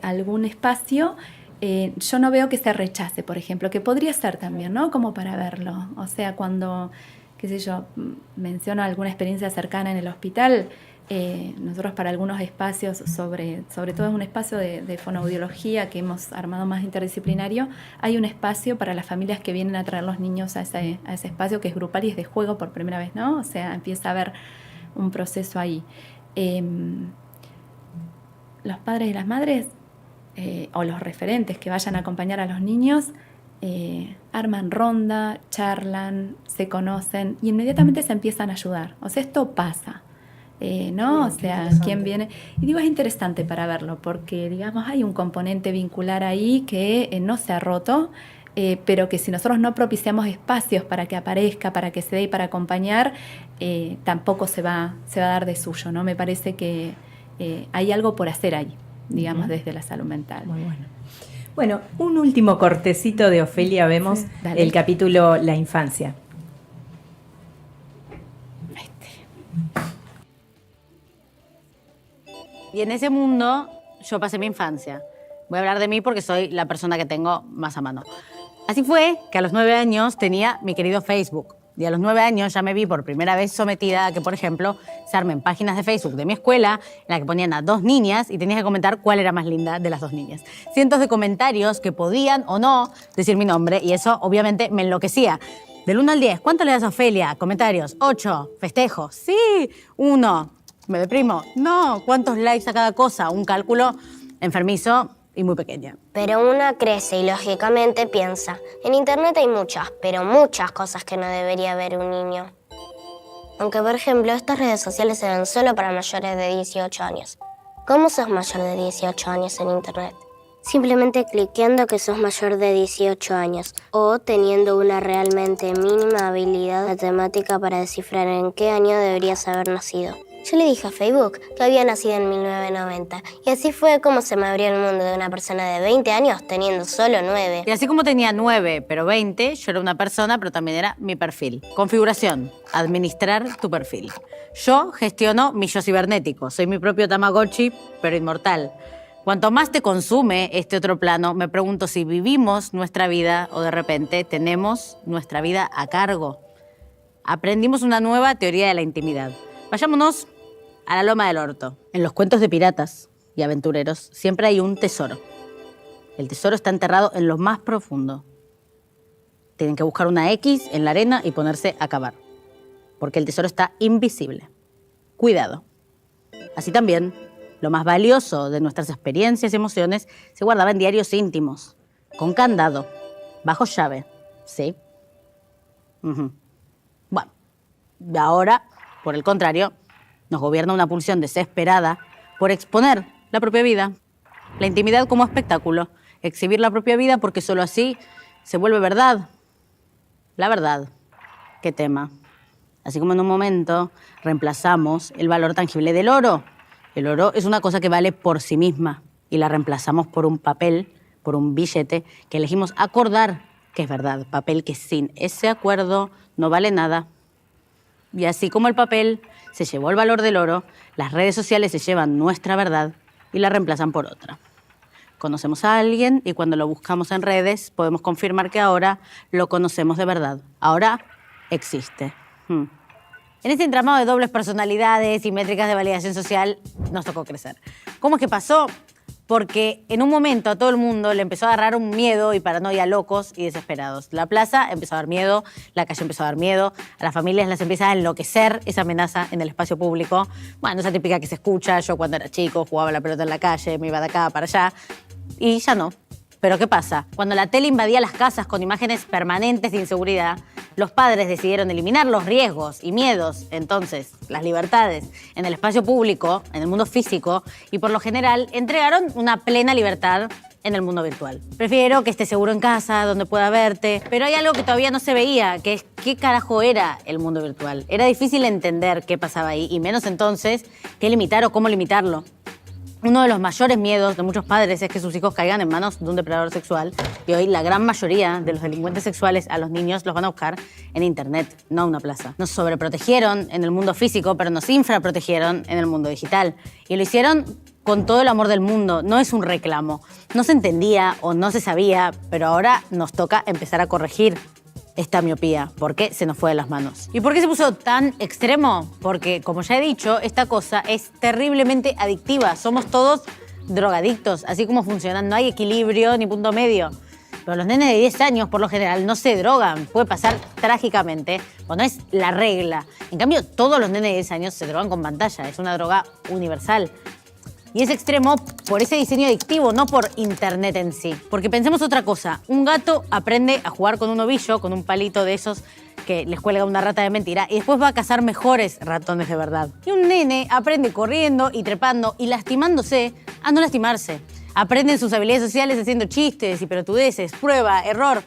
S2: algún espacio, yo no veo que se rechace, por ejemplo, que podría ser también, ¿no? Como para verlo. O sea, cuando, qué sé yo, menciono alguna experiencia cercana en el hospital, nosotros para algunos espacios, sobre todo en un espacio de fonoaudiología que hemos armado más interdisciplinario, hay un espacio para las familias que vienen a traer los niños a ese espacio, que es grupal y es de juego por primera vez, ¿no? O sea, empieza a haber un proceso ahí. Los padres y las madres, o los referentes que vayan a acompañar a los niños, arman ronda, charlan, se conocen y inmediatamente se empiezan a ayudar. O sea, esto pasa. ¿No?
S3: Sí,
S2: o sea, quién viene. Y digo, es interesante para verlo, porque, digamos, hay un componente vincular ahí que no se ha roto, pero que si nosotros no propiciamos espacios para que aparezca, para que se dé y para acompañar, tampoco se va a dar de suyo, ¿no? Me parece que hay algo por hacer ahí, digamos, desde la salud mental.
S3: Muy bueno. Bueno, un último cortecito de Ofelia, vemos
S2: Sí, dale.
S3: el capítulo La infancia.
S4: Y en ese mundo yo pasé mi infancia. Voy a hablar de mí porque soy la persona que tengo más a mano. Así fue que a los 9 años tenía mi querido Facebook. Y a los 9 años ya me vi por primera vez sometida a que, por ejemplo, se armen páginas de Facebook de mi escuela en la que ponían a 2 niñas y tenías que comentar cuál era más linda de las 2 niñas. Cientos de comentarios que podían o no decir mi nombre, y eso obviamente me enloquecía. Del 1 al 10, ¿cuánto le das a Ofelia? Comentarios, 8. Festejo, sí, 1. ¿Me deprimo? No. ¿Cuántos likes a cada cosa? Un cálculo enfermizo y muy pequeña.
S6: Pero una crece y lógicamente piensa, en internet hay muchas, pero muchas cosas que no debería ver un niño. Aunque, por ejemplo, estas redes sociales se ven solo para mayores de 18 años. ¿Cómo sos mayor de 18 años en internet? Simplemente cliqueando que sos mayor de 18 años o teniendo una realmente mínima habilidad matemática para descifrar en qué año deberías haber nacido. Yo le dije a Facebook que había nacido en 1990 y así fue como se me abrió el mundo de una persona de 20 años teniendo solo 9.
S4: Y así como tenía 9, pero 20, yo era una persona, pero también era mi perfil. Configuración, administrar tu perfil. Yo gestiono mi yo cibernético. Soy mi propio Tamagotchi, pero inmortal. Cuanto más te consume este otro plano, me pregunto si vivimos nuestra vida o de repente tenemos nuestra vida a cargo. Aprendimos una nueva teoría de la intimidad. Vayámonos a la Loma del Orto. En los cuentos de piratas y aventureros siempre hay un tesoro. El tesoro está enterrado en lo más profundo. Tienen que buscar una X en la arena y ponerse a cavar, porque el tesoro está invisible. Cuidado. Así también, lo más valioso de nuestras experiencias y emociones se guardaba en diarios íntimos, con candado, bajo llave, ¿sí? Bueno, ahora, por el contrario, nos gobierna una pulsión desesperada por exponer la propia vida, la intimidad como espectáculo, exhibir la propia vida porque solo así se vuelve verdad. La verdad, qué tema. Así como en un momento reemplazamos el valor tangible del oro. El oro es una cosa que vale por sí misma y la reemplazamos por un papel, por un billete que elegimos acordar que es verdad, papel que sin ese acuerdo no vale nada. Y así como el papel se llevó el valor del oro, las redes sociales se llevan nuestra verdad y la reemplazan por otra. Conocemos a alguien y cuando lo buscamos en redes podemos confirmar que ahora lo conocemos de verdad. Ahora existe. En este entramado de dobles personalidades y métricas de validación social nos tocó crecer. ¿Cómo es que pasó? Porque en un momento a todo el mundo le empezó a agarrar un miedo y paranoia locos y desesperados. La plaza empezó a dar miedo, la calle empezó a dar miedo, a las familias las empieza a enloquecer esa amenaza en el espacio público. Bueno, esa típica que se escucha, yo cuando era chico jugaba la pelota en la calle, me iba de acá para allá, y ya no. Pero ¿qué pasa? Cuando la tele invadía las casas con imágenes permanentes de inseguridad, los padres decidieron eliminar los riesgos y miedos, entonces, las libertades, en el espacio público, en el mundo físico, y por lo general entregaron una plena libertad en el mundo virtual. Prefiero que estés seguro en casa, donde pueda verte, pero hay algo que todavía no se veía, que es qué carajo era el mundo virtual. Era difícil entender qué pasaba ahí, y menos entonces qué limitar o cómo limitarlo. Uno de los mayores miedos de muchos padres es que sus hijos caigan en manos de un depredador sexual, y hoy la gran mayoría de los delincuentes sexuales a los niños los van a buscar en internet, no en una plaza. Nos sobreprotegieron en el mundo físico, pero nos infraprotegieron en el mundo digital. Y lo hicieron con todo el amor del mundo, no es un reclamo. No se entendía o no se sabía, pero ahora nos toca empezar a corregir esta miopía, porque se nos fue de las manos. ¿Y por qué se puso tan extremo? Porque, como ya he dicho, esta cosa es terriblemente adictiva. Somos todos drogadictos, así como funcionan. No hay equilibrio ni punto medio. Pero los nenes de 10 años, por lo general, no se drogan. Puede pasar trágicamente, o no es la regla. En cambio, todos los nenes de 10 años se drogan con pantalla. Es una droga universal. Y es extremo por ese diseño adictivo, no por internet en sí. Porque pensemos otra cosa. Un gato aprende a jugar con un ovillo, con un palito de esos que les cuelga una rata de mentira, y después va a cazar mejores ratones de verdad. Y un nene aprende corriendo y trepando y lastimándose a no lastimarse. Aprenden sus habilidades sociales haciendo chistes y pelotudeces, prueba, error.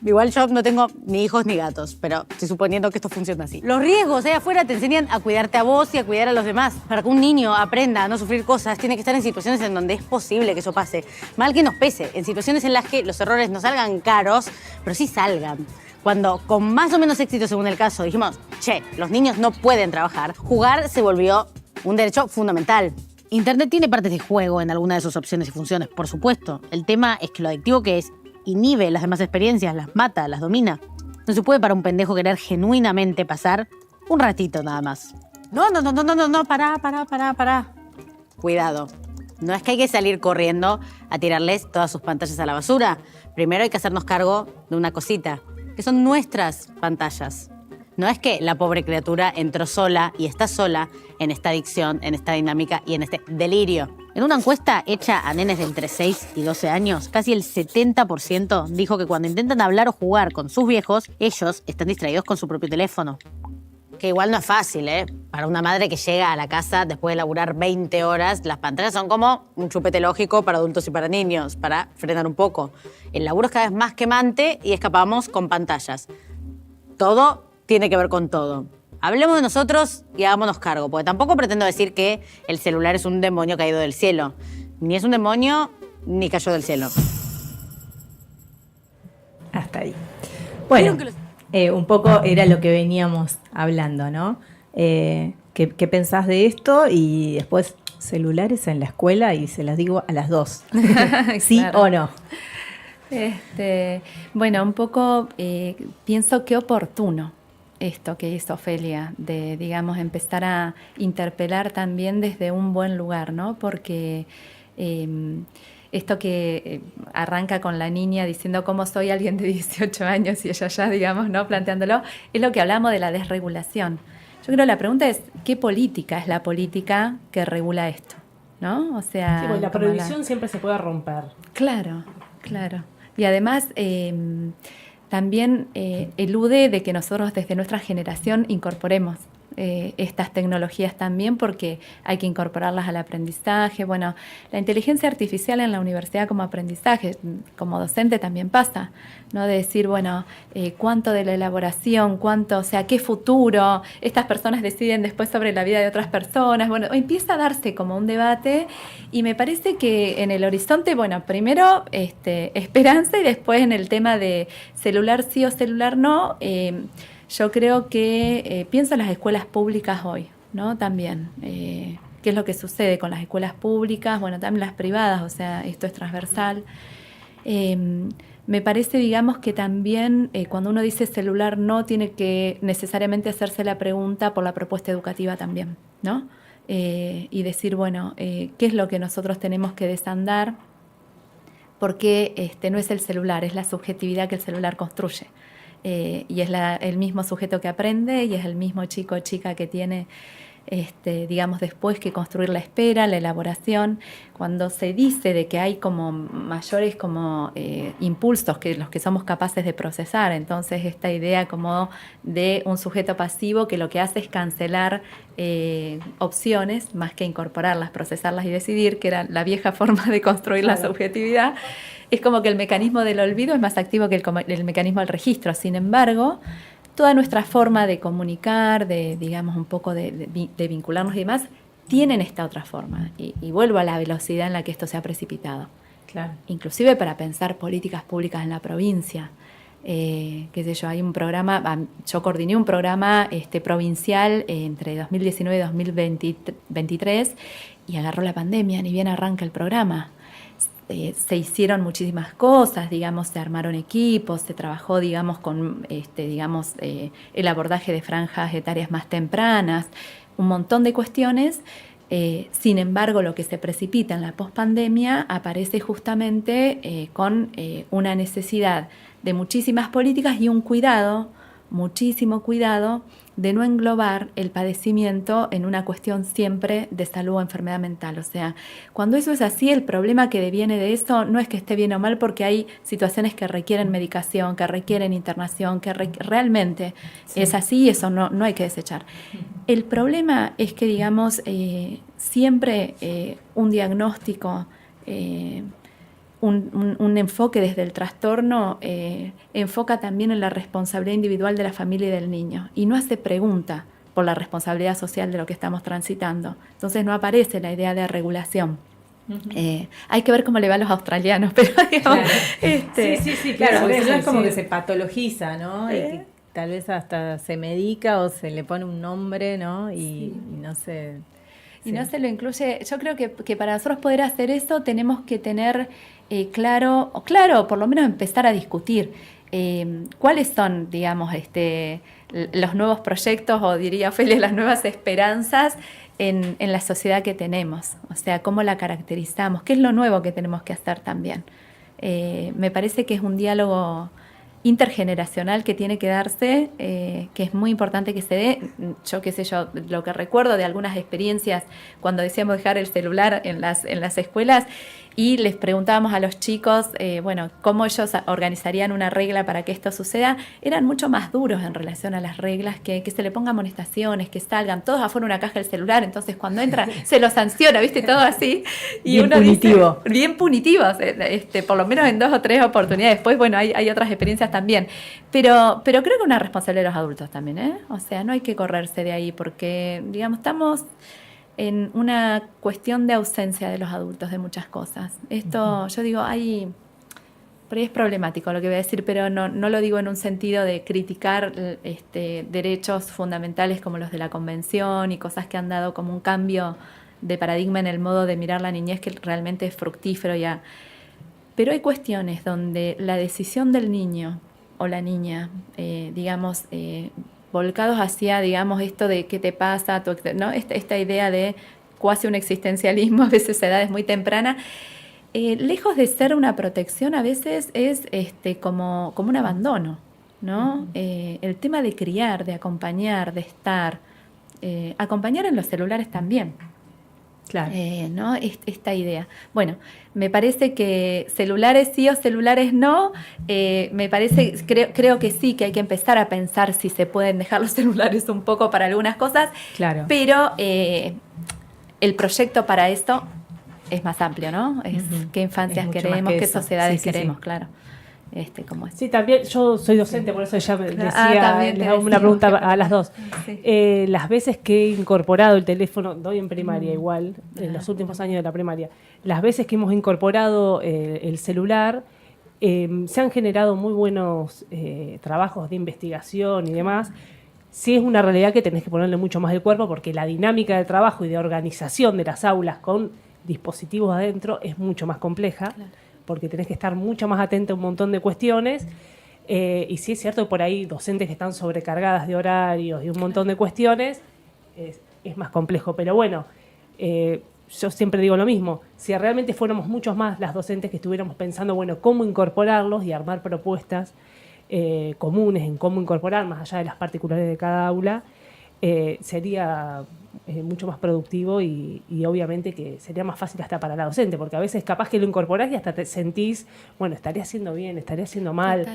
S4: Igual yo no tengo ni hijos ni gatos, pero estoy suponiendo que esto funciona así. Los riesgos allá afuera te enseñan a cuidarte a vos y a cuidar a los demás. Para que un niño aprenda a no sufrir cosas, tiene que estar en situaciones en donde es posible que eso pase. Mal que nos pese, en situaciones en las que los errores no salgan caros, pero sí salgan. Cuando, con más o menos éxito según el caso, dijimos, che, los niños no pueden trabajar, jugar se volvió un derecho fundamental. Internet tiene partes de juego en alguna de sus opciones y funciones, por supuesto. El tema es que lo adictivo que es inhibe las demás experiencias, las mata, las domina. No se puede para un pendejo querer genuinamente pasar un ratito nada más. No, pará. Cuidado. No es que hay que salir corriendo a tirarles todas sus pantallas a la basura. Primero hay que hacernos cargo de una cosita, que son nuestras pantallas. No es que la pobre criatura entró sola y está sola en esta adicción, en esta dinámica y en este delirio. En una encuesta hecha a nenes de entre 6 y 12 años, casi el 70% dijo que cuando intentan hablar o jugar con sus viejos, ellos están distraídos con su propio teléfono. Que igual no es fácil, ¿eh? Para una madre que llega a la casa después de laburar 20 horas, las pantallas son como un chupete lógico para adultos y para niños, para frenar un poco. El laburo es cada vez más quemante y escapamos con pantallas. Todo tiene que ver con todo. Hablemos de nosotros y hagámonos cargo, porque tampoco pretendo decir que el celular es un demonio caído del cielo. Ni es un demonio, ni cayó del cielo.
S3: Hasta ahí. Bueno, un poco era lo que veníamos hablando, ¿no? ¿Qué pensás de esto? Y después, celulares en la escuela, y se las digo a las dos. ¿Sí
S2: Claro.
S3: o no?
S2: Bueno, un poco pienso qué oportuno esto que hizo Ofelia, de, digamos, empezar a interpelar también desde un buen lugar, ¿no? Porque esto que arranca con la niña diciendo cómo soy alguien de 18 años y ella ya, digamos, ¿no? Planteándolo, es lo que hablamos de la desregulación. Yo creo que la pregunta es, ¿qué política es la política que regula esto? ¿No? O sea,
S1: Sí, porque la
S2: como
S1: prohibición siempre se puede romper.
S2: Claro. Y además también elude de que nosotros desde nuestra generación incorporemos estas tecnologías también, porque hay que incorporarlas al aprendizaje. Bueno, la inteligencia artificial en la universidad como aprendizaje, como docente también pasa, ¿no? De decir, bueno, cuánto de la elaboración, cuánto, o sea, qué futuro, estas personas deciden después sobre la vida de otras personas. Bueno, empieza a darse como un debate y me parece que en el horizonte, bueno, primero esperanza y después en el tema de celular sí o celular no. Yo creo que pienso en las escuelas públicas hoy, ¿no? También, qué es lo que sucede con las escuelas públicas, bueno, también las privadas, o sea, esto es transversal. Me parece, digamos, que también cuando uno dice celular no, tiene que necesariamente hacerse la pregunta por la propuesta educativa también, ¿no? Y decir, bueno, ¿qué es lo que nosotros tenemos que desandar? Porque no es el celular, es la subjetividad que el celular construye. Y es el mismo sujeto que aprende y es el mismo chico o chica que tiene, digamos, después que construir la espera, la elaboración. Cuando se dice de que hay como mayores como impulsos que los que somos capaces de procesar, entonces esta idea como de un sujeto pasivo que lo que hace es cancelar opciones más que incorporarlas, procesarlas y decidir, que era la vieja forma de construir la subjetividad. Es como que el mecanismo del olvido es más activo que el mecanismo del registro. Sin embargo, toda nuestra forma de comunicar, de, digamos, un poco de vincularnos y demás, tienen esta otra forma. Y vuelvo a la velocidad en la que esto se ha precipitado.
S3: Claro.
S2: Inclusive para pensar políticas públicas en la provincia. Qué sé yo, hay un programa, yo coordiné un programa provincial entre 2019 y 2023 y agarró la pandemia, ni bien arranca el programa. Se hicieron muchísimas cosas, digamos, se armaron equipos, se trabajó, digamos, con el abordaje de franjas etarias más tempranas, un montón de cuestiones. Sin embargo, lo que se precipita en la pospandemia aparece justamente con una necesidad de muchísimas políticas y un cuidado, muchísimo cuidado, de no englobar el padecimiento en una cuestión siempre de salud o enfermedad mental. O sea, cuando eso es así, el problema que deviene de eso no es que esté bien o mal, porque hay situaciones que requieren medicación, que requieren internación, que realmente es así y eso no hay que desechar. El problema es que, digamos, siempre un diagnóstico, un enfoque desde el trastorno enfoca también en la responsabilidad individual de la familia y del niño y no hace pregunta por la responsabilidad social de lo que estamos transitando. Entonces no aparece la idea de regulación. Hay que ver cómo le va a los australianos, pero digamos,
S3: claro. Sí, claro, porque no es como que se patologiza, ¿no? Y que tal vez hasta se medica o se le pone un nombre, ¿no? Y no sé.
S2: Y no se lo incluye. Yo creo que para nosotros poder hacer eso tenemos que tener claro, por lo menos empezar a discutir cuáles son, digamos, los nuevos proyectos, o diría Ofelia, las nuevas esperanzas en la sociedad que tenemos. O sea, cómo la caracterizamos, qué es lo nuevo que tenemos que hacer también. Me parece que es un diálogo intergeneracional que tiene que darse, que es muy importante que se dé. Yo qué sé yo, lo que recuerdo de algunas experiencias cuando decíamos dejar el celular en las escuelas y les preguntábamos a los chicos, bueno, cómo ellos organizarían una regla para que esto suceda, eran mucho más duros en relación a las reglas, que se le pongan amonestaciones, que salgan todos afuera una caja del celular, entonces cuando entra se lo sanciona, ¿viste? Todo así. Y
S3: bien
S2: uno
S3: punitivo.
S2: Dice, bien punitivos, por lo menos en 2 o 3 oportunidades. Después, bueno, hay otras experiencias también. Pero creo que es una responsabilidad de los adultos también, ¿eh? O sea, no hay que correrse de ahí porque, digamos, estamos en una cuestión de ausencia de los adultos de muchas cosas. Esto, yo digo, por ahí es problemático lo que voy a decir, pero no lo digo en un sentido de criticar derechos fundamentales como los de la Convención y cosas que han dado como un cambio de paradigma en el modo de mirar la niñez que realmente es fructífero ya. Pero hay cuestiones donde la decisión del niño o la niña, digamos, volcados hacia, digamos, esto de qué te pasa, ¿no? Esta idea de cuasi un existencialismo, a veces a edades muy tempranas, lejos de ser una protección, a veces es como un abandono, ¿no? El tema de criar, de acompañar, de estar, acompañar en los celulares también.
S3: Claro.
S2: ¿No? Esta idea. Bueno, me parece que celulares sí o celulares no. Me parece, creo que sí, que hay que empezar a pensar si se pueden dejar los celulares un poco para algunas cosas.
S3: Claro.
S2: Pero el proyecto para esto es más amplio, ¿no? Es qué infancias
S3: Es mucho
S2: queremos,
S3: más que
S2: qué
S3: eso.
S2: sociedades
S3: Sí, sí,
S2: queremos,
S3: sí.
S2: claro. Como es.
S1: Sí, también yo soy docente, por eso ya me decía,
S2: también te
S1: les hago una
S2: decía,
S1: pregunta
S2: qué
S1: a las dos.
S2: Sí.
S1: Las veces que he incorporado el teléfono, doy en primaria igual, en los últimos años de la primaria, las veces que hemos incorporado el celular, se han generado muy buenos trabajos de investigación y demás. Sí es una realidad que tenés que ponerle mucho más del cuerpo porque la dinámica de trabajo y de organización de las aulas con dispositivos adentro es mucho más compleja. Claro. Porque tenés que estar mucho más atento a un montón de cuestiones. Y sí es cierto que por ahí docentes que están sobrecargadas de horarios y un montón de cuestiones, es más complejo. Pero bueno, yo siempre digo lo mismo. Si realmente fuéramos muchos más las docentes que estuviéramos pensando, bueno, cómo incorporarlos y armar propuestas comunes en cómo incorporar, más allá de las particularidades de cada aula, sería mucho más productivo y obviamente que sería más fácil hasta para la docente, porque a veces capaz que lo incorporás y hasta te sentís, bueno, estaré haciendo bien, estaré haciendo mal.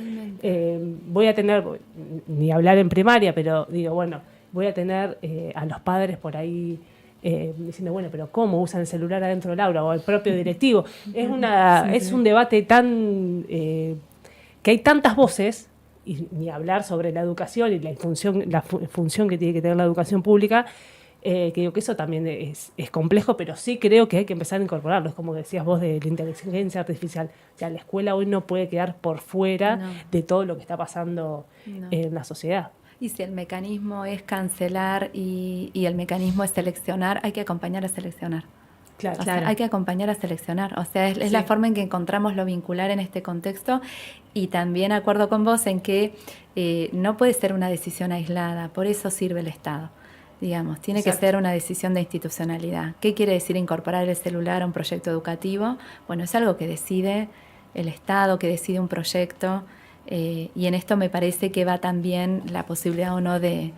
S1: Voy a tener, ni hablar en primaria, pero digo, bueno, voy a tener a los padres por ahí diciendo, bueno, pero ¿cómo usan el celular adentro del aula? O el propio directivo. Es un debate tan... que hay tantas voces, y ni hablar sobre la educación y la función que tiene que tener la educación pública, que digo que eso también es complejo, pero sí creo que hay que empezar a incorporarlo. Es como decías vos de la inteligencia artificial. O sea, la escuela hoy no puede quedar por fuera de todo lo que está pasando en la sociedad.
S2: Y si el mecanismo es cancelar y el mecanismo es seleccionar, hay que acompañar a seleccionar.
S1: Claro,
S2: o sea, hay que acompañar a seleccionar. O sea, es la forma en que encontramos lo vincular en este contexto. Y también acuerdo con vos en que no puede ser una decisión aislada. Por eso sirve el Estado. Digamos, tiene que ser una decisión de institucionalidad. ¿Qué quiere decir incorporar el celular a un proyecto educativo? Bueno, es algo que decide el Estado, que decide un proyecto. Y en esto me parece que va también la posibilidad o no de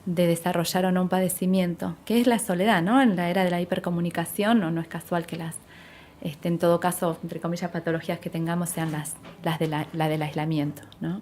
S2: desarrollar o no un padecimiento, que es la soledad, ¿no? En la era de la hipercomunicación, no es casual que en todo caso, entre comillas, patologías que tengamos sean las del aislamiento, ¿no?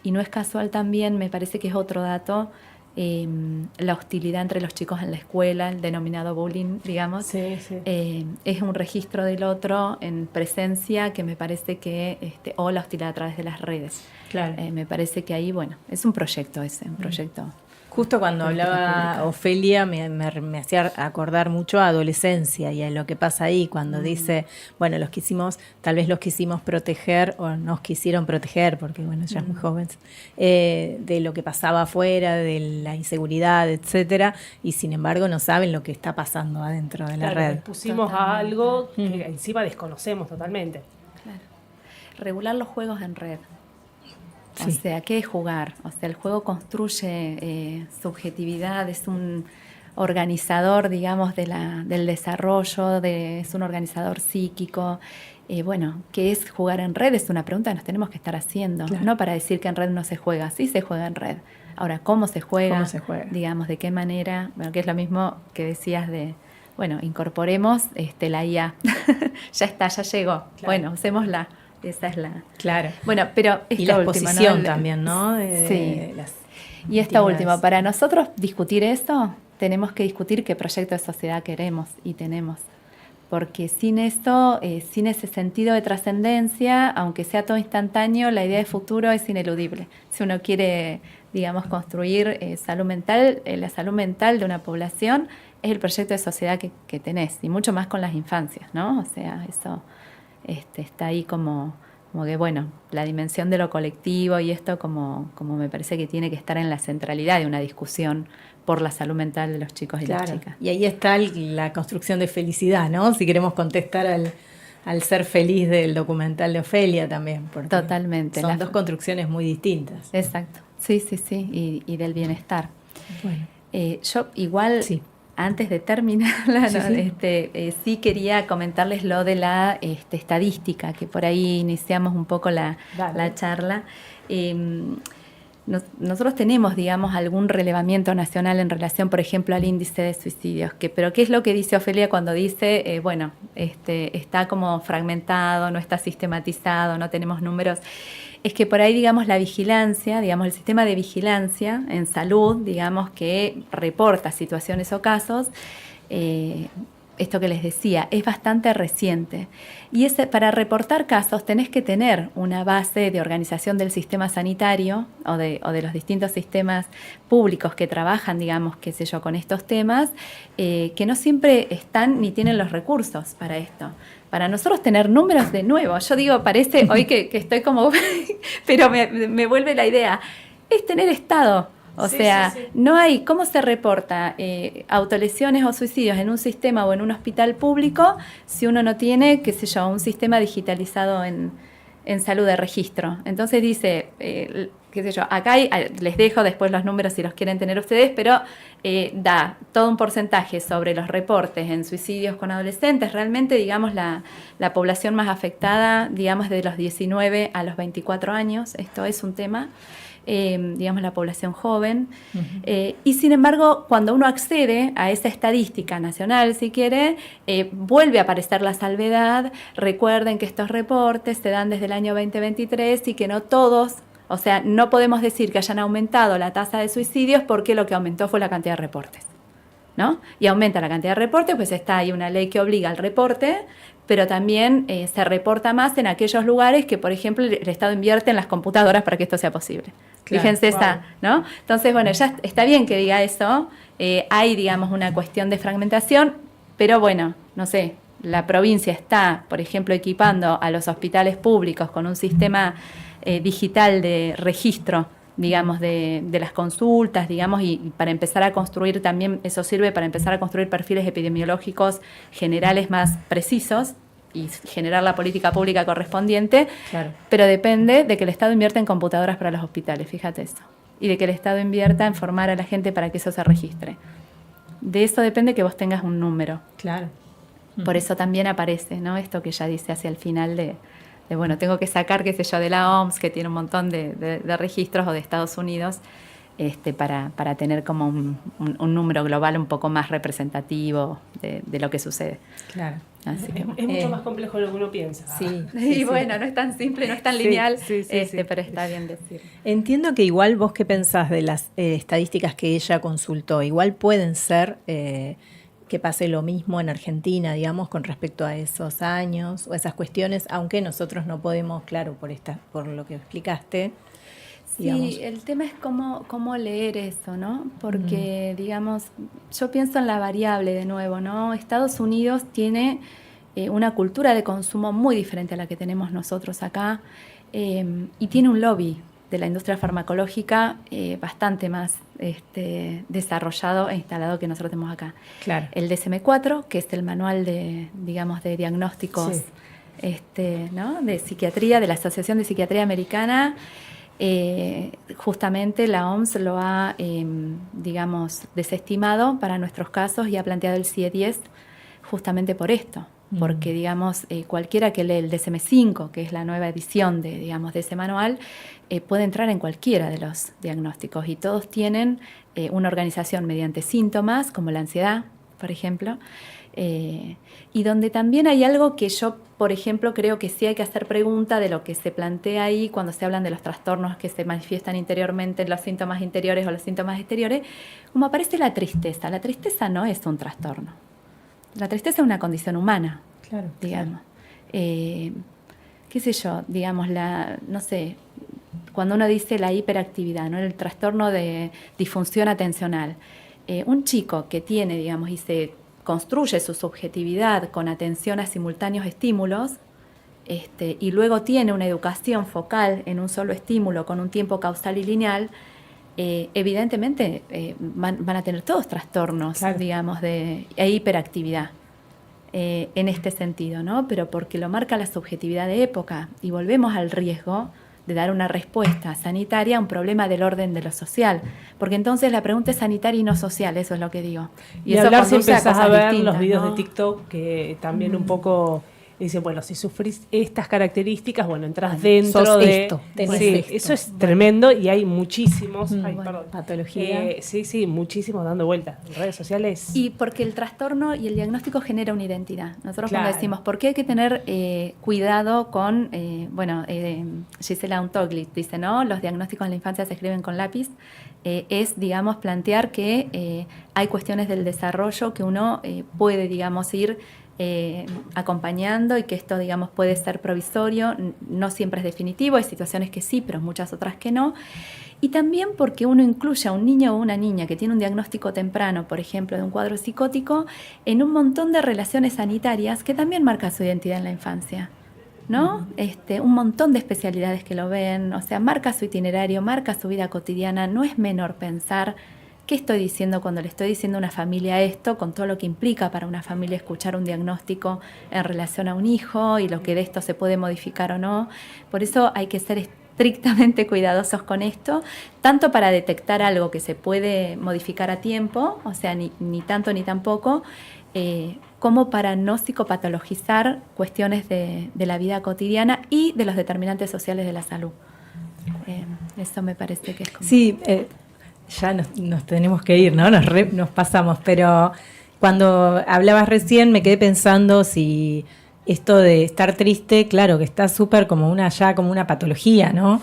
S2: Y no es casual también, me parece que es otro dato, la hostilidad entre los chicos en la escuela, el denominado bullying, digamos. Es un registro del otro en presencia que me parece que, o la hostilidad a través de las redes. Claro. Me parece que ahí, bueno, es un proyecto un proyecto.
S3: Justo cuando hablaba Ofelia me hacía acordar mucho a adolescencia y a lo que pasa ahí cuando dice, bueno, tal vez los quisimos proteger o nos quisieron proteger, porque bueno, ya es muy joven, de lo que pasaba afuera, de la inseguridad, etcétera, y sin embargo no saben lo que está pasando adentro de la red.
S1: Pusimos a algo que encima desconocemos totalmente.
S2: Claro. Regular los juegos en red.
S3: Sí.
S2: O sea, ¿qué es jugar? O sea, el juego construye subjetividad, es un organizador, digamos, del desarrollo, es un organizador psíquico. Bueno, ¿qué es jugar en red? Es una pregunta que nos tenemos que estar haciendo. Claro. No para decir que en red no se juega, sí se juega en red. Ahora, ¿cómo se juega?
S3: ¿Cómo se juega?
S2: Digamos, ¿de qué manera? Bueno, que es lo mismo que decías bueno, incorporemos la IA. Ya está, ya llegó. Claro. Bueno, usémosla. Esa es la...
S3: Claro.
S2: Bueno, pero
S3: y la exposición, ¿no? También, ¿no?
S2: Sí. Y esta última, para nosotros discutir esto, tenemos que discutir qué proyecto de sociedad queremos y tenemos. Porque sin esto, sin ese sentido de trascendencia, aunque sea todo instantáneo, la idea de futuro es ineludible. Si uno quiere, digamos, construir salud mental, la salud mental de una población es el proyecto de sociedad que tenés, y mucho más con las infancias, ¿no? O sea, eso... está ahí como que, bueno, la dimensión de lo colectivo y esto como me parece que tiene que estar en la centralidad de una discusión por la salud mental de los chicos y las chicas.
S3: Y ahí está la construcción de felicidad, ¿no? Si queremos contestar al ser feliz del documental de Ofelia también.
S2: Totalmente.
S3: Son dos construcciones muy distintas.
S2: Exacto. Sí, y del bienestar. Bueno. Yo igual... Sí. Antes de terminarla, sí quería comentarles lo de la estadística, que por ahí iniciamos un poco la charla. nosotros tenemos, digamos, algún relevamiento nacional en relación, por ejemplo, al índice de suicidios. Pero ¿qué es lo que dice Ofelia cuando dice, está como fragmentado, no está sistematizado, no tenemos números? Es que por ahí, digamos, la vigilancia, digamos, el sistema de vigilancia en salud, digamos, que reporta situaciones o casos, esto que les decía, es bastante reciente. Y para reportar casos tenés que tener una base de organización del sistema sanitario o de los distintos sistemas públicos que trabajan, digamos, qué sé yo, con estos temas, que no siempre están ni tienen los recursos para esto. Para nosotros tener números de nuevo, yo digo, parece hoy que estoy como, pero me vuelve la idea, es tener Estado. O sea, no hay, ¿cómo se reporta autolesiones o suicidios en un sistema o en un hospital público si uno no tiene, qué sé yo, un sistema digitalizado en salud de registro? Entonces dice, qué sé yo, acá les dejo después los números si los quieren tener ustedes, pero da todo un porcentaje sobre los reportes en suicidios con adolescentes. Realmente, digamos, la población más afectada, digamos, de los 19 a los 24 años, esto es un tema. Digamos, la población joven. Y sin embargo, cuando uno accede a esa estadística nacional, si quiere, vuelve a aparecer la salvedad. Recuerden que estos reportes se dan desde el año 2023 y que no todos, o sea, no podemos decir que hayan aumentado la tasa de suicidios porque lo que aumentó fue la cantidad de reportes, ¿no? Y aumenta la cantidad de reportes, pues está ahí una ley que obliga al reporte, pero también se reporta más en aquellos lugares que, por ejemplo, el Estado invierte en las computadoras para que esto sea posible. Claro, fíjense esa, ¿no? Entonces, bueno, ya está bien que diga eso. Hay, digamos, una cuestión de fragmentación, pero bueno, no sé, la provincia está, por ejemplo, equipando a los hospitales públicos con un sistema digital de registro, digamos, de las consultas, digamos, y para empezar a construir también, eso sirve para empezar a construir perfiles epidemiológicos generales más precisos y generar la política pública correspondiente, claro. Pero depende de que el Estado invierta en computadoras para los hospitales, fíjate eso, y de que el Estado invierta en formar a la gente para que eso se registre. De eso depende que vos tengas un número.
S3: Claro.
S2: Por eso también aparece, ¿no? Esto que ella dice hacia el final de bueno, tengo que sacar, qué sé yo, de la OMS, que tiene un montón de registros, o de Estados Unidos, para tener como un número global un poco más representativo de lo que sucede.
S3: Claro.
S1: Así que, es mucho más complejo de lo que uno piensa.
S2: Sí, y bueno, no es tan simple, no es tan lineal, pero está bien decir.
S3: Entiendo que igual vos qué pensás de las estadísticas que ella consultó, igual pueden ser que pase lo mismo en Argentina, digamos, con respecto a esos años o esas cuestiones, aunque nosotros no podemos, claro, por lo que explicaste.
S2: Sí, digamos. El tema es cómo leer eso, ¿no? Porque, digamos, yo pienso en la variable de nuevo, ¿no? Estados Unidos tiene una cultura de consumo muy diferente a la que tenemos nosotros acá, y tiene un lobby de la industria farmacológica bastante más desarrollado e instalado que nosotros tenemos acá. Claro. El DSM-4, que es el manual de diagnósticos ¿no? de psiquiatría, de la Asociación de Psiquiatría Americana, justamente la OMS lo ha, desestimado para nuestros casos y ha planteado el CIE-10 justamente por esto. Porque, digamos, cualquiera que lee el DSM-5, que es la nueva edición de ese manual, puede entrar en cualquiera de los diagnósticos y todos tienen una organización mediante síntomas, como la ansiedad, por ejemplo, y donde también hay algo que yo, por ejemplo, creo que sí hay que hacer pregunta de lo que se plantea ahí cuando se hablan de los trastornos que se manifiestan interiormente, los síntomas interiores o los síntomas exteriores, como aparece la tristeza. La tristeza no es un trastorno. La tristeza es una condición humana, claro, digamos. Qué sé yo, digamos, no sé, cuando uno dice la hiperactividad, ¿no? El trastorno de disfunción atencional. Un chico que tiene, digamos, y se construye su subjetividad con atención a simultáneos estímulos, y luego tiene una educación focal en un solo estímulo con un tiempo causal y lineal, evidentemente van a tener todos trastornos, claro, digamos, de hiperactividad en este sentido, ¿no? Pero porque lo marca la subjetividad de época y volvemos al riesgo de dar una respuesta sanitaria a un problema del orden de lo social, porque entonces la pregunta es sanitaria y no social, eso es lo que digo.
S1: Y eso hablar si empezás a ver los videos, ¿no?, de TikTok, que también un poco y dice, bueno, si sufrís estas características, bueno, entras dentro
S3: sos
S1: de...
S3: esto, tenés
S1: Sí,
S3: esto.
S1: eso es tremendo y hay muchísimos,
S3: patología.
S1: Sí, muchísimos dando vueltas en redes sociales.
S2: Y porque el trastorno y el diagnóstico genera una identidad. Nosotros
S1: Claro.
S2: cuando decimos, ¿por qué hay que tener cuidado con, Gisela Untoglit dice, ¿no? Los diagnósticos en la infancia se escriben con lápiz. Es, digamos, plantear que hay cuestiones del desarrollo que uno puede, digamos, ir acompañando y que esto, digamos, puede ser provisorio, no siempre es definitivo, hay situaciones que sí, pero muchas otras que no. Y también porque uno incluye a un niño o una niña que tiene un diagnóstico temprano, por ejemplo, de un cuadro psicótico, en un montón de relaciones sanitarias que también marcan su identidad en la infancia, ¿no? Un montón de especialidades que lo ven, o sea, marca su itinerario, marca su vida cotidiana. No es menor pensar qué estoy diciendo cuando le estoy diciendo a una familia esto, con todo lo que implica para una familia escuchar un diagnóstico en relación a un hijo y lo que de esto se puede modificar o no. Por eso hay que ser estrictamente cuidadosos con esto, tanto para detectar algo que se puede modificar a tiempo, o sea, ni tanto ni tampoco, como para no psicopatologizar cuestiones de la vida cotidiana y de los determinantes sociales de la salud. Eso me parece que es como...
S3: Sí, ya nos tenemos que ir, ¿no? Nos pasamos, pero cuando hablabas recién me quedé pensando si esto de estar triste, claro, que está súper como una patología, ¿no?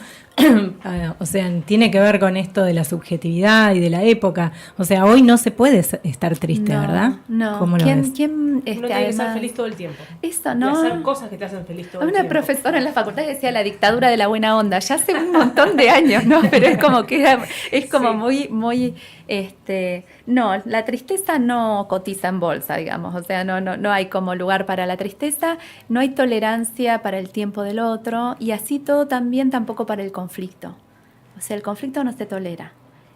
S3: O sea, tiene que ver con esto de la subjetividad y de la época. O sea, hoy no se puede estar triste,
S2: No,
S3: ¿verdad?
S2: no.
S3: ¿Cómo lo ves?
S2: ¿Quién,
S1: Uno tiene que ser
S2: además,
S1: feliz todo el tiempo.
S2: eso,
S1: Y
S2: no?
S1: hacer cosas que te hacen feliz todo
S2: Hay
S1: el
S2: una
S1: tiempo.
S2: profesora en la facultad que decía la dictadura de la buena onda, ya hace un montón de años, ¿no? Pero es como que es como muy, no, la tristeza no cotiza en bolsa, digamos, o sea, no hay como lugar para la tristeza, no hay tolerancia para el tiempo del otro y así todo también tampoco para el conflicto. O sea, el conflicto no se tolera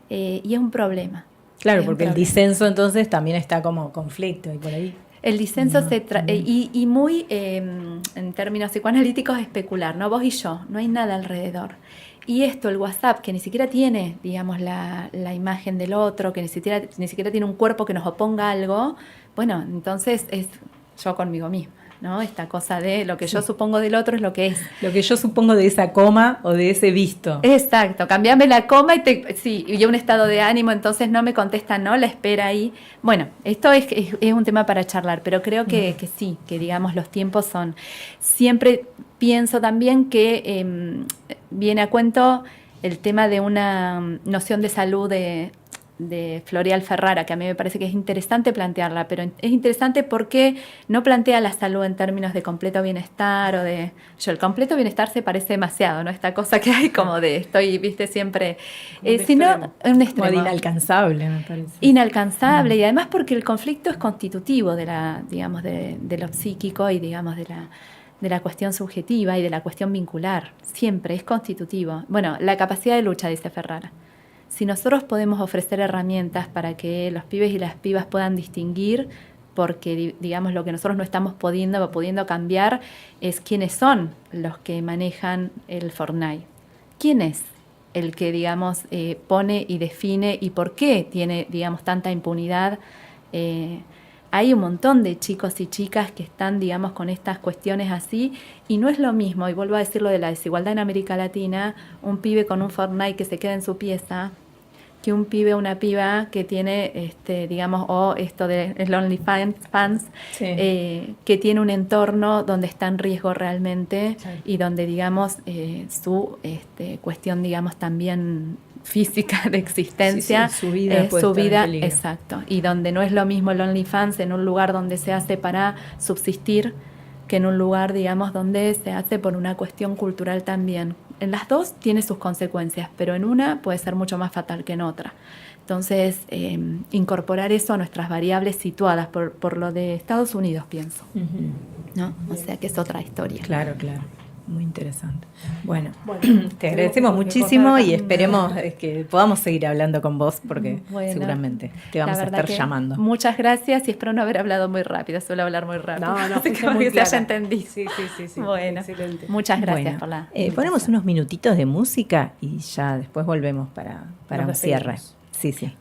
S2: y es un problema.
S3: Claro,
S2: Es un
S3: porque el
S2: problema.
S3: disenso entonces también está como conflicto y por ahí.
S2: El disenso y muy, en términos psicoanalíticos, especular, ¿no? Vos y yo, no hay nada alrededor. Y esto, el WhatsApp, que ni siquiera tiene, digamos, la imagen del otro, que ni siquiera tiene un cuerpo que nos oponga algo, bueno, entonces es yo conmigo misma, ¿no? Esta cosa de lo que yo supongo del otro es lo que es.
S3: Lo que yo supongo de esa coma o de ese visto.
S2: Exacto, cambiame la coma y un estado de ánimo, entonces no me contesta, no, la espera ahí. Bueno, esto es un tema para charlar, pero creo que sí, que digamos los tiempos son. Siempre pienso también que viene a cuento el tema de una noción de salud de Floreal Ferrara, que a mí me parece que es interesante plantearla, pero es interesante porque no plantea la salud en términos de completo bienestar o de... el completo bienestar se parece demasiado, ¿no? Esta cosa que hay como de estoy, viste, siempre... sino un extremo.
S3: Como de inalcanzable, me parece.
S2: Inalcanzable, y además porque el conflicto es constitutivo de de lo psíquico y, digamos, de la cuestión subjetiva y de la cuestión vincular. Siempre es constitutivo. Bueno, la capacidad de lucha, dice Ferrara. Si nosotros podemos ofrecer herramientas para que los pibes y las pibas puedan distinguir, porque, digamos, lo que nosotros no estamos pudiendo cambiar es quiénes son los que manejan el Fortnite. ¿Quién es el que, digamos, pone y define y por qué tiene, digamos, tanta impunidad? Hay un montón de chicos y chicas que están, digamos, con estas cuestiones así, y no es lo mismo, y vuelvo a decir lo de la desigualdad en América Latina, un pibe con un Fortnite que se queda en su pieza, que un pibe o una piba que tiene, digamos, o esto de Lonely Fans, que tiene un entorno donde está en riesgo realmente y donde, digamos, su cuestión, digamos, también física de existencia,
S3: su vida puede estar en peligro.
S2: Exacto, y donde no es lo mismo el OnlyFans en un lugar donde se hace para subsistir que en un lugar, digamos, donde se hace por una cuestión cultural también. En las dos tiene sus consecuencias, pero en una puede ser mucho más fatal que en otra. Entonces, incorporar eso a nuestras variables situadas por lo de Estados Unidos, pienso. ¿No? O sea que es otra historia.
S3: Claro. Muy interesante. Bueno, te agradecemos
S1: tenemos que
S3: muchísimo
S1: cortar
S3: y
S1: también.
S3: esperemos que podamos seguir hablando con vos porque
S2: Bueno,
S3: seguramente te vamos
S2: la
S3: a
S2: verdad
S3: estar
S2: que
S3: llamando.
S2: Muchas gracias y espero no haber hablado muy rápido. Suelo hablar muy rápido.
S1: No,
S2: Así que
S1: fuiste muy
S2: que se haya
S1: clara.
S2: entendido.
S1: Sí.
S2: Bueno,
S1: Excelente.
S2: muchas gracias
S3: Bueno,
S2: por la
S3: ponemos unos minutitos de música y ya después volvemos para
S1: Nos
S3: un cierre.
S1: despedimos.
S3: Sí.